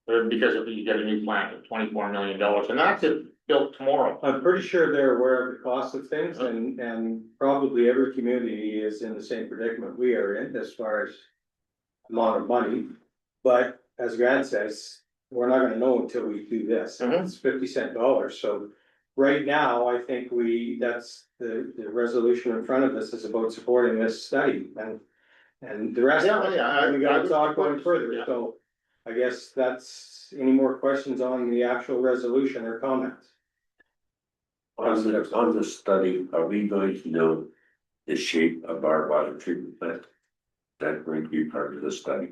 Because if you get a new plant at $24 million, and that's it built tomorrow. I'm pretty sure they're aware of the cost of things and probably every community is in the same predicament we are in as far as amount of money. But as Grant says, we're not gonna know until we do this. It's 50 cent dollars. So right now, I think that's the resolution in front of us is about supporting this study and the rest. of it, Yeah. We gotta talk going further. Yeah. So I guess that's any more questions on the actual resolution or comments? On the study, are we going to know the shape of our water treatment plant? That going to be part of the study?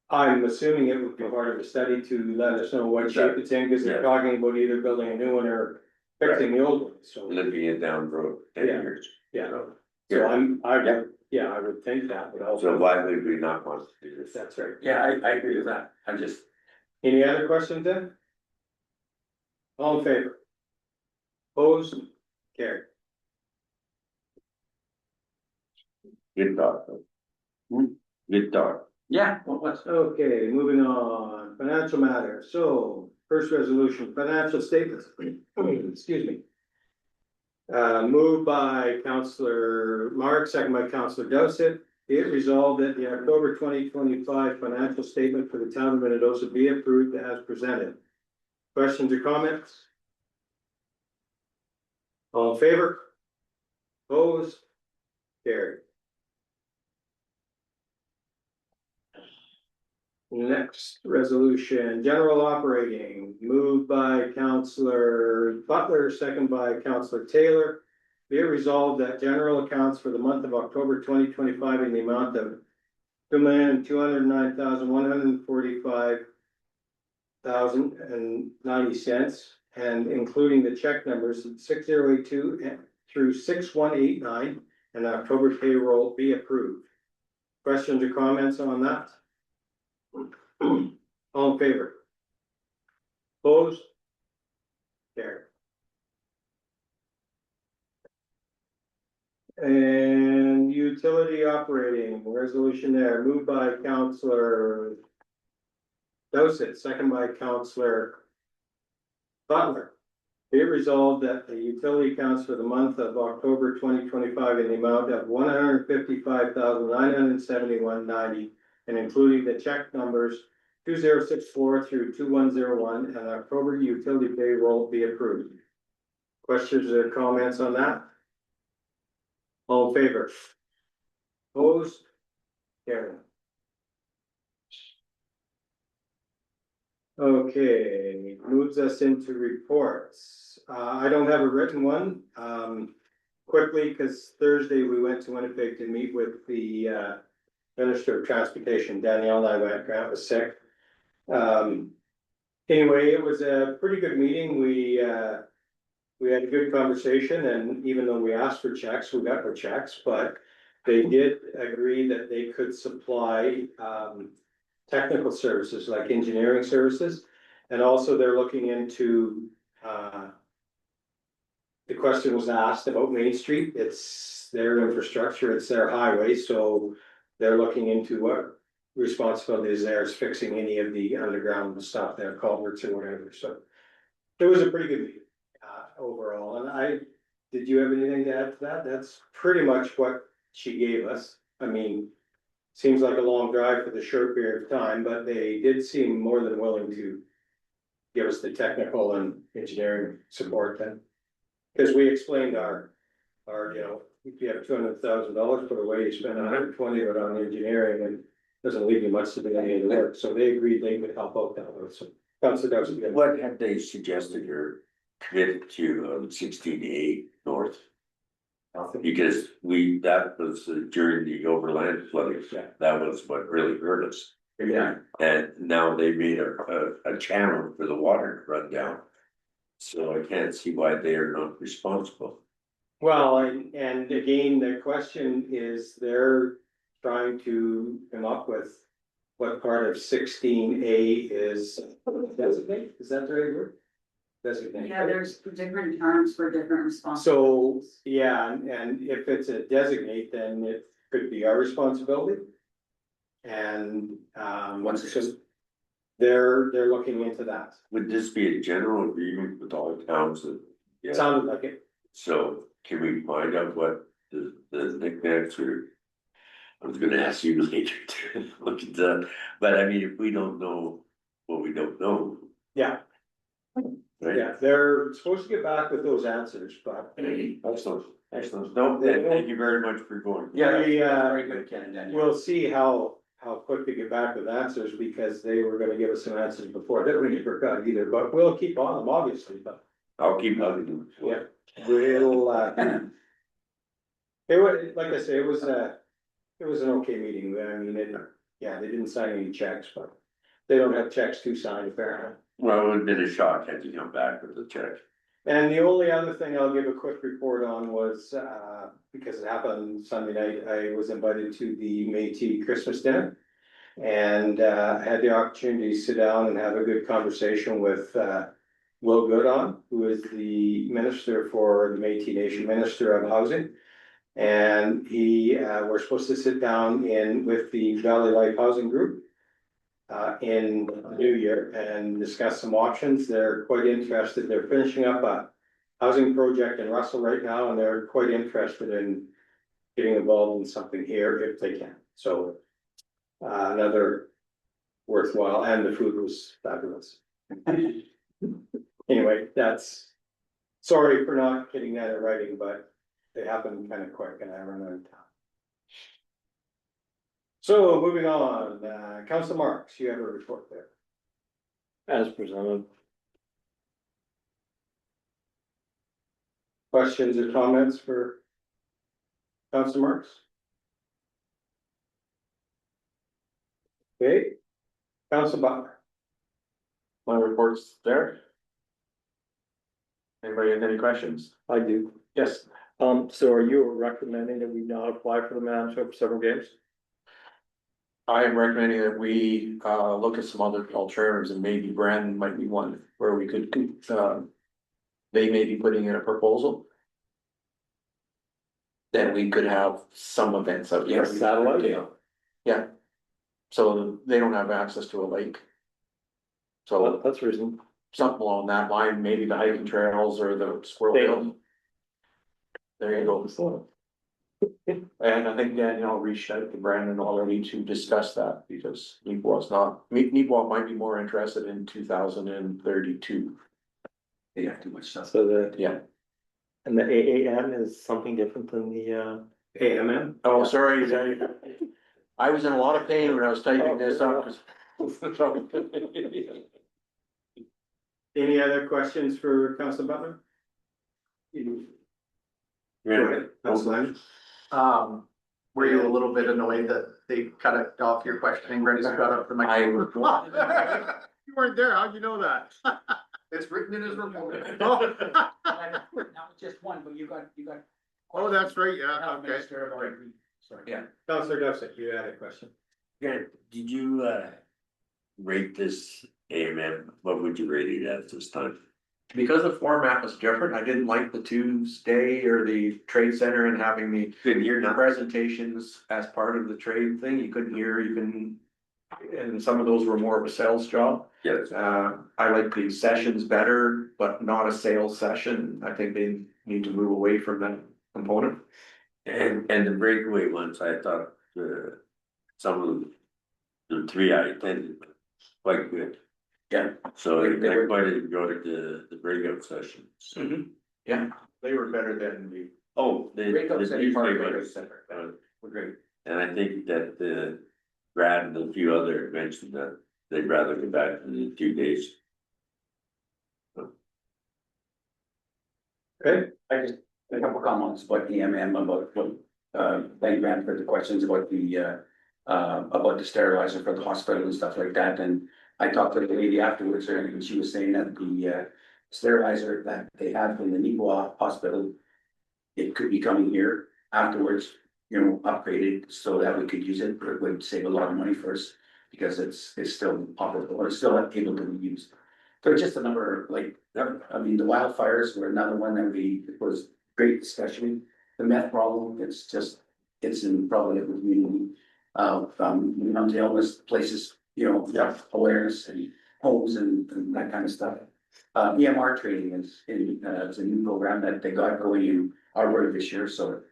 I'm assuming it would be part of the study to let us know what shape it's in, because they're Yeah. talking about either building a new one or fixing the old one, so, Looking at down the road 10 Yeah. years. yeah. So Yeah. I would think that, but So also, why would we not want to do this? that's right. Yeah, I agree with that. I'm just, Any other questions then? All in favor? Opposed? Carried. Good thought. Good thought. yeah, what's, Okay, moving on, financial matters, so, first resolution, financial statements, excuse me. Moved by Counselor Mark, second by Counselor Dowsett. Be it resolved that the October 2025 financial statement for the town of Minnedosa be approved as presented. Questions or comments? All in favor? Opposed? Carried. Next resolution, general operating, moved by Counselor Butler, second by Counselor Taylor. Be it resolved that general accounts for the month of October 2025 in the amount of $2,209,145,090 and including the check numbers 6082 through 6189 and October payroll be approved. Questions or comments on that? All in favor? Opposed? Carried. And utility operating, resolution there, moved by Counselor Dowsett, second by Counselor Butler. Be it resolved that the utility accounts for the month of October 2025 in the amount of $155,971.90 and including the check numbers 2064 through 2101 and October utility payroll be approved. Questions or comments on that? All in favor? Opposed? Carried. Okay, moves us into reports. I don't have a written one. Quickly, because Thursday we went to Winnipeg to meet with the Minister of Transportation. Danielle and I went, Grant was sick. Anyway, it was a pretty good meeting. We had a good conversation, and even though we asked for checks, we got our checks, but they did agree that they could supply technical services like engineering services. And also they're looking into the question was asked about Main Street. It's their infrastructure, it's their highway, so they're looking into what responsibilities there's fixing any of the underground stuff, their culverts or whatever, so. It was a pretty good meeting, overall, and did you have anything to add to that? That's pretty much what she gave us. I mean, seems like a long drive for the short period of time, but they did seem more than willing to give us the technical and engineering support then. Cause we explained our, you know, if you have $200,000 put away, you spend 120 of it on engineering and doesn't leave you much to do any of the work, so they agreed they would help out that way, so. Councilor Dawson, good. What have they suggested or committed to 16A north? Because that was during the overland flooding, Yeah. that was what really hurt us. Yeah. And now they made a channel for the water to run down. So I can't see why they are not responsible. Well, and again, the question is, they're trying to come up with what part of 16A is designate, is that the right word? Designate. Yeah, there's different terms for different So, responsibilities. yeah, and if it's a designate, then it could be our responsibility. And, Once it is. they're looking into that. Would this be a general agreement with all towns that? It sounded like it. So can we find out what the knickknacks are? I was gonna ask you later to look at that, but I mean, if we don't know what we don't know, Yeah, right? yeah, they're supposed to get back with those answers, but. Excellent, excellent. No, thank you very much for going. We, Very good, Ken and Daniel. we'll see how quick they get back with answers, because they were gonna give us some answers before, that we never got either, but we'll keep on them, obviously, but. I'll keep loving them. Yeah. We'll, it was, like I say, it was an okay meeting, I mean, they didn't sign any checks, but they don't have checks to sign apparently. Well, it would have been a shock had you come back with the check. And the only other thing I'll give a quick report on was, because it happened Sunday night, I was invited to the Métis Christmas dinner. And, had the opportunity to sit down and have a good conversation with, Will Goodon, who is the minister for the Métis Nation, Minister of Housing. And we're supposed to sit down with the Valley Life Housing Group in the new year and discuss some options. They're quite interested. They're finishing up a housing project in Russell right now, and they're quite interested in getting involved in something here if they can. So another worthwhile, and the food was fabulous. Anyway, sorry for not getting that in writing, but it happened kind of quick and I ran out of time. So moving on, Council Marks, you have a report there. As presented. Questions or comments for Council Marks? Okay, Council Butler. My report's there. Anybody have any questions? I do. Yes. So are you recommending that we not apply for the Manitoba Summer Games? I am recommending that we look at some other alternatives, and maybe Brandon might be one where we could, they may be putting in a proposal. Then we could have some events out there. Yes, satellite. Yeah. So they don't have access to a lake. So That's reason. something along that line, maybe the hiking trails or the squirrel hill. There you go. And I think Danielle reached out to Brandon already to discuss that, because Neepawa might be more interested in 2032. They have too much stuff. So the, Yeah. and the AAM is something different than the, AMM. Oh, sorry, I was in a lot of pain when I was typing this up. Any other questions for Council Butler? Go ahead, Council Lyon. Were you a little bit annoyed that they cut it off your questioning, Brenda got up the microphone? You weren't there, how'd you know that? It's written in his report. That was just one, but you got. Oh, that's right, yeah, okay. Sorry. Yeah. Councilor Dustin, you had a question. Yeah, did you rate this AMM, what would you rate it at this time? because the format was different, I didn't like the Tuesday or the trade center and having the Couldn't hear nothing. presentations as part of the trade thing, you couldn't hear even. And some of those were more of a sales job. Yes, I like the sessions better, but not a sales session. I think they need to move away from that component. and the breakaway ones, I thought, some of the three I attended, quite good. Yeah. So I They were- quite enjoyed the breakout sessions. Yeah, they were better than the. Oh, the Breakout session, part of newspaper breakout ones, center. were great. And I think that Brad and a few other mentioned that they'd rather go back to the 2 days. Okay, I just, a couple comments about EMM, about what, thank you, Grant, for the questions about the sterilizer for the hospital and stuff like that, and I talked to the lady afterwards, and she was saying that the sterilizer that they had from the Nicoa hospital, it could be coming here afterwards, you know, upgraded so that we could use it, but it would save a lot of money for us, because it's still operable, or it's still able to be used. So just a number, like, I mean, the wildfires were another one that it was great discussion. The meth problem, it's in probably every community. Mental illness places, you know, awareness and homes and that kind of stuff. EMR training is a new program that they got going in Alberta this year, so.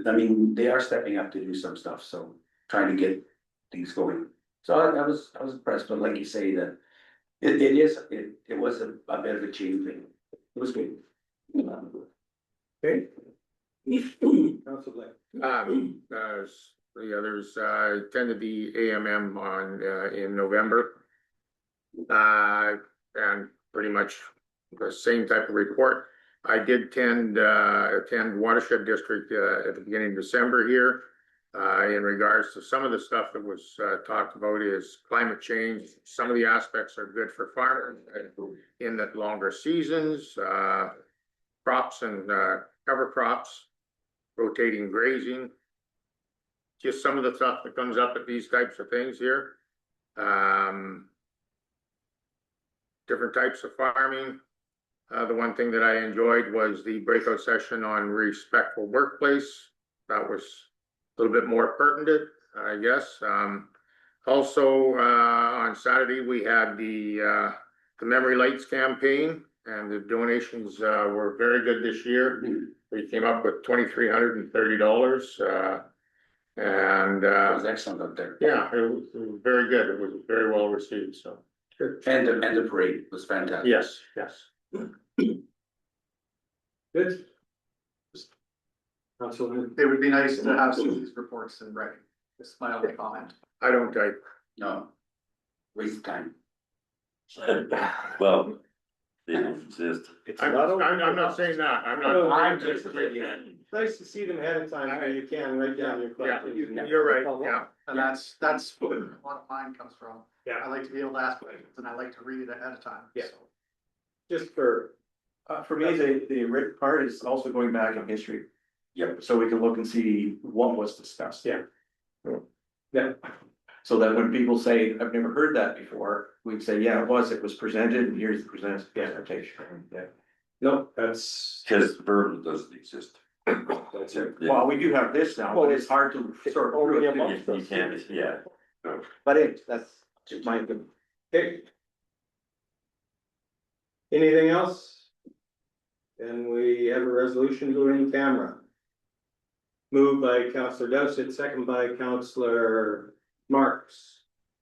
I mean, they are stepping up to do some stuff, so trying to get things going. So I was impressed, but like you say, that it was a bit of a change thing. It was good. okay. Council Blake. As the others, attended the AMM in November. And pretty much the same type of report. I did attend Watershed District, at the beginning of December here. In regards to some of the stuff that was, talked about is climate change. Some of the aspects are good for farmers in that longer seasons, crops and, cover crops, rotating grazing. Just some of the stuff that comes up at these types of things here. Different types of farming. The one thing that I enjoyed was the breakout session on respectful workplace. That was a little bit more pertinent, I guess. Also, on Saturday, we had the Memory Lights campaign, and the donations were very good this year. We came up with $2,330. And It was excellent up there. yeah, it was very good. It was very well received, so. And the parade was fantastic. Yes. Good. Council, It would be nice to have some of these reports in writing. That's my only comment. I don't type. No. Waste of time. Well, they don't exist. I'm not saying that. I'm not. I'm just kidding. It's nice to see them ahead of time, so you can write down your Yeah, questions. you're right, yeah. And that's where a lot of mine comes from. Yeah. I like to be able to ask questions and I like to read it ahead of time. Yeah. so. Just for, For me, the written part is also going back in history. Yep. So we can look and see what was discussed. Yeah. Yeah. So that when people say, I've never heard that before, we'd say, yeah, it was presented, and here's the presentation. Yeah. no, that's, Because verbal doesn't exist. that's it. Well, we do have this now, but it's hard to sort of. Already through it. amongst us. You can't, yeah. But that's just my opinion. Okay. Anything else? Then we have a resolution to go in camera. Moved by Councillor Dowsett, second by Councillor Marks.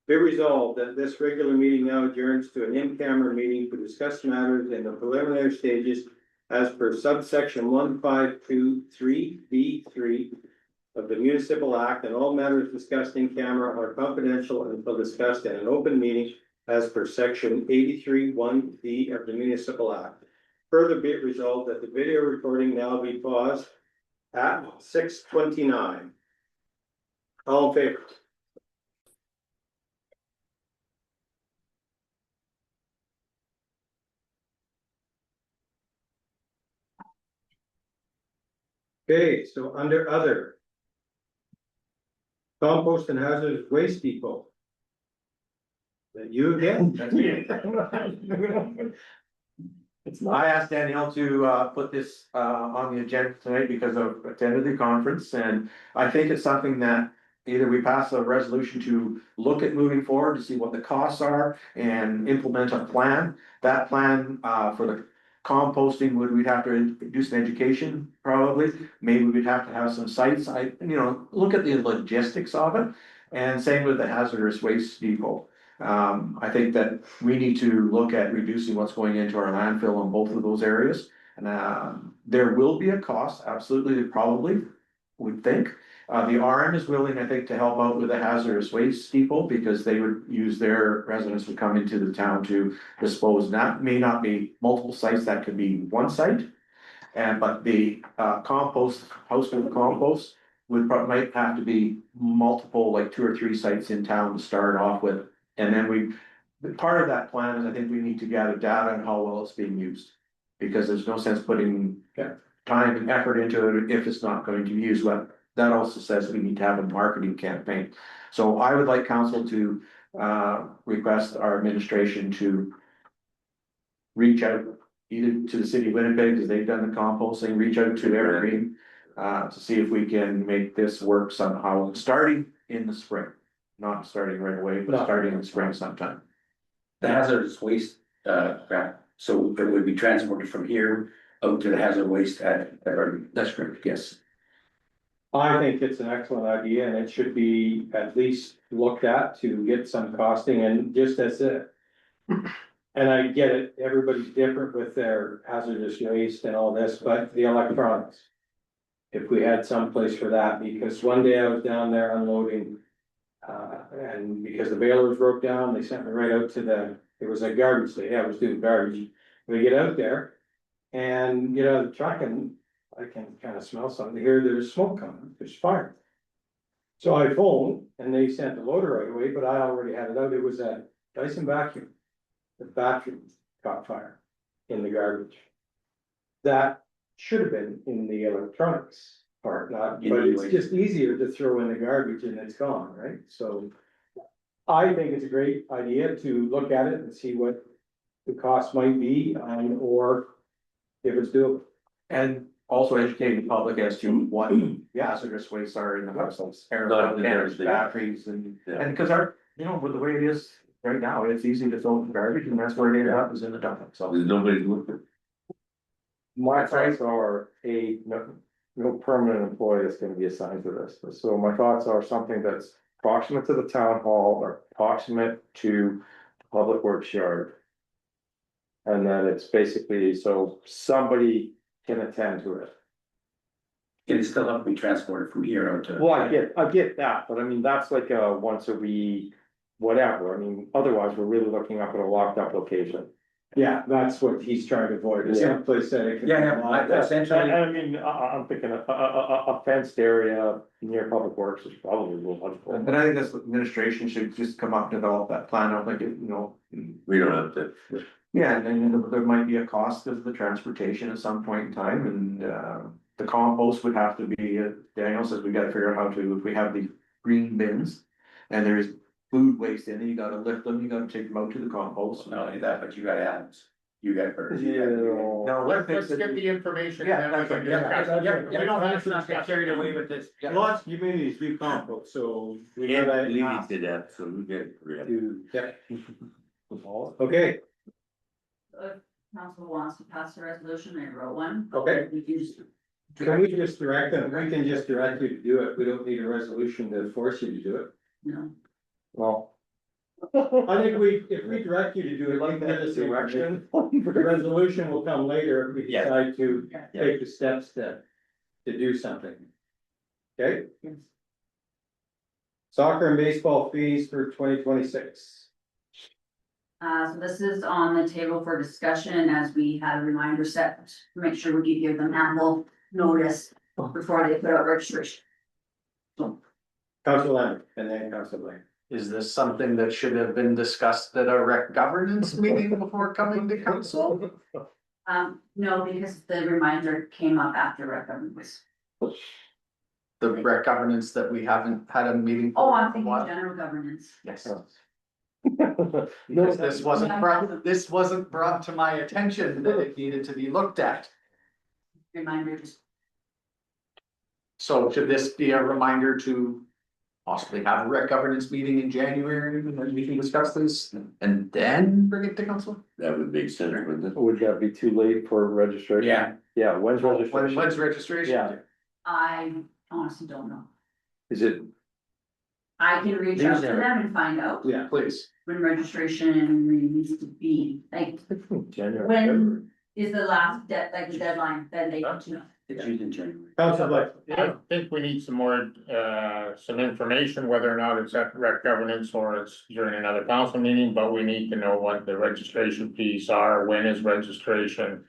Be resolved that this regular meeting now adjourns to an in-camera meeting to discuss matters in the preliminary stages as per subsection 1523B3 of the Municipal Act, and all matters discussed in camera are confidential until discussed in an open meeting as per section 83(1)(b) of the Municipal Act. Further be it resolved that the video recording now be paused at 6:29. All in favor? Okay, so under other. Compost and hazardous waste depot. That you again? I asked Danielle to put this on the agenda tonight because I've attended the conference, and I think it's something that either we pass a resolution to look at moving forward to see what the costs are and implement a plan. That plan for the composting, we'd have to do some education probably. Maybe we'd have to have some sites, look at the logistics of it. And same with the hazardous waste depot. I think that we need to look at reducing what's going into our landfill in both of those areas. And there will be a cost, absolutely, probably, would think. The RM is willing, I think, to help out with the hazardous waste depot because they would use their residents would come into the town to dispose. That may not be multiple sites, that could be one site. But the compost, household compost might have to be multiple, like 2 or 3 sites in town to start off with. And then part of that plan is I think we need to gather data on how well it's being used. Because there's no sense putting time and effort into it if it's not going to be used. But that also says we need to have a marketing campaign. So I would like council to request our administration to reach out either to the city of Winnipeg, because they've done the composting, reach out to Evergreen to see if we can make this work somehow, starting in the spring. Not starting right away, but starting in the spring sometime. The hazardous waste, so it would be transported from here out to the hazard waste at Evergreen. That's correct, yes. I think it's an excellent idea and it should be at least looked at to get some costing and just as it. And I get it, everybody's different with their hazardous waste and all this, but the electronics. If we had some place for that, because one day I was down there unloading. And because the bailers broke down, they sent me right out to it was a garbage day, I was doing garbage. We get out there and get out of the truck and I can kind of smell something here, there's smoke coming, there's fire. So I phoned and they sent the loader right away, but I already had it out, it was a Dyson vacuum. The battery caught fire in the garbage. That should have been in the electronics part, but it's just easier to throw in the garbage and it's gone, right? So I think it's a great idea to look at it and see what the cost might be, or if it's doable. And also educating the public as to what hazardous wastes are in the households. Batteries and because with the way it is right now, it's easy to throw in garbage and that's where it ends up is in the dump, so. Nobody's looking. My thoughts are no permanent employee is gonna be assigned to this, so my thoughts are something that's proximate to the town hall or proximate to public works yard. And then it's basically so somebody can attend to it. It still have to be transported from here out to. Well, I get that, but I mean, that's like a once a week, whatever, I mean, otherwise, we're really looking up at a locked up location. Yeah, that's what he's trying to avoid, is Yeah. someplace that it can. And I mean, I'm thinking a fenced area near public works is probably logical. But I think that's what administration should just come up and develop that plan, I think, We don't have to. yeah, and then there might be a cost of the transportation at some point in time, and the compost would have to be, Daniel says we gotta figure out how to, if we have the green bins. And there is food waste in it, you gotta lift them, you gotta take them out to the compost. Not only that, but you got animals, you got birds. you got- No, Let's get the information. Yeah, and then we that's can right, yeah, discuss. yeah, We don't have to get carried away with this. Lots of communities do compost, so. we Can't gotta believe ask he did that, so we get. to- Okay, If council wants to pass a resolution, I wrote one. Okay. We can just, can we just direct them, we can just direct you to do it, we don't need a resolution to force you to do it. Well. I think if we direct you to do it, like that direction, the resolution will come later if we Yeah. decide to Yeah. take the steps to do something. Okay? Soccer and baseball fees for 2026. so this is on the table for discussion as we had a reminder set, to make sure we give them ample notice before they put out registration. Council Lambert, and then Council Blaine. Is this something that should have been discussed at a rec governance meeting before coming to council? No, because the reminder came up after referendums. The rec governance that we haven't had a meeting. Oh, I'm thinking What? general governance. Yes. Because this wasn't brought to my attention that it needed to be looked at. Reminder, just So should this be a reminder to possibly have a rec governance meeting in January, and then we can discuss this and then bring it to council? That would make sense, wouldn't it? Would that be too late for registration? Yeah. Yeah, when's registration? When's registration? Yeah. I honestly don't know. Is it, I can reach out to These are- them and find out Yeah, please. when registration needs to be, like, January? when is the last like the deadline, then they need to know. It's usually in January. Council Blake. I think we need some more, some information, whether or not it's at rec governance or it's during another council meeting, but we need to know what the registration fees are, when is registration?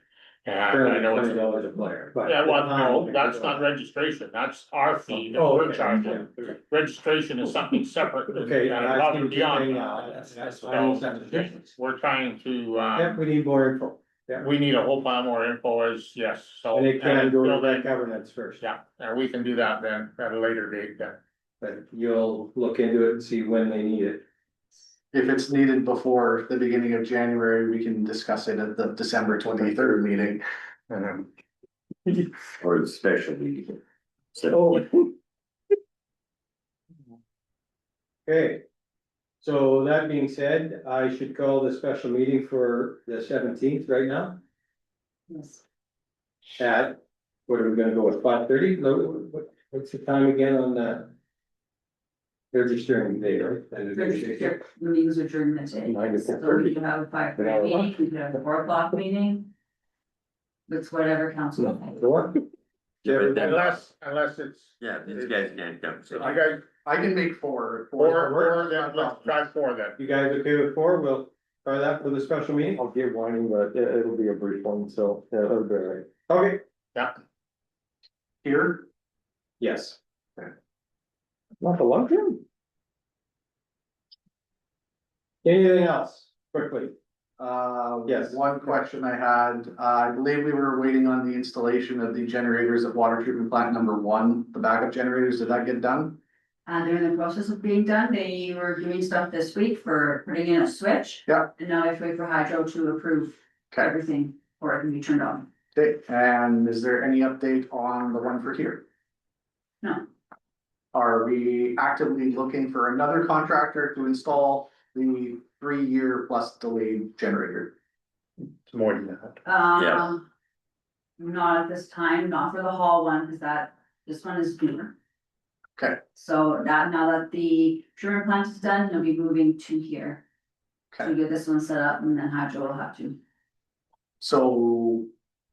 And I know it's. $20 a player, but. Yeah, well, no, that's not registration, that's our fee that Oh, we're okay. charging. Registration is something separate. and Okay, I above see and what you're saying beyond now. that. That's why I understand. We're trying to, Yep, we need more info. we need a whole pile more info as, yes, so. And it can go until to then- rec governance first. Yeah, and we can do that then at a later date then. But you'll look into it and see when they need it. If it's needed before the beginning of January, we can discuss it at the December 23rd meeting. Or a special meeting. Oh. Okay. So that being said, I should call the special meeting for the 17th right now Yes. at, what are we gonna go with, 5:30? What's the time again on the registering day, right? And the registration. The meetings are during the day, 9 to so 4:30. we can have a 5:30 meeting, we can have a 4 o'clock meeting. It's whatever council. The one? Yeah, but then- Unless it's, Yeah, these guys can't come, so. I got I can make four. four, then let's try four then. You guys okay with 4? We'll try that for the special meeting? I'll give warning, but it'll be a brief one, so, yeah, it'll be all right. Okay. Yeah. Here, Yes. Not the luncheon? Anything else, quickly? Yes. One question I had, I believe we were waiting on the installation of the generators at water treatment plant number 1, the backup generators, did that get done? They're in the process of being done, they were doing stuff this week for putting in a switch. Yeah. And now I have to wait for Hydro to approve Okay, everything for it can be turned on. okay, and is there any update on the one for here? No. Are we actively looking for another contractor to install the 3-year plus delayed generator? It's more than that. Yeah. Not at this time, not for the hall one, because this one is newer. Okay. So that, now that the treatment plant is done, they'll be moving to here. To Okay, get this one set up and then Hydro will have to. so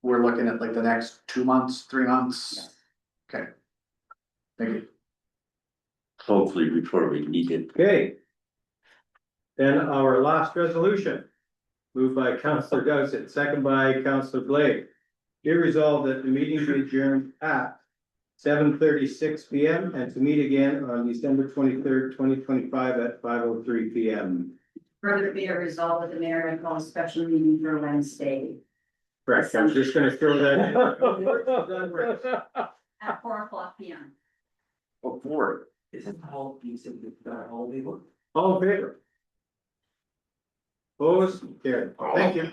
we're looking at like the next 2 months, 3 months? Okay. Thank you. Hopefully before we need it. Okay. Then our last resolution, moved by Councillor Gossett, second by Councillor Blake. Be resolved that the meeting be adjourned at 7:36 PM and to meet again on December 23rd, 2025 at 5:03 PM. Further be a result that the mayor had called a special meeting for Wednesday Correct, I was just gonna throw that in. at 4 o'clock PM. Before. Is it all, you said all they were? All in favor? Opposed? Carried. Thank you.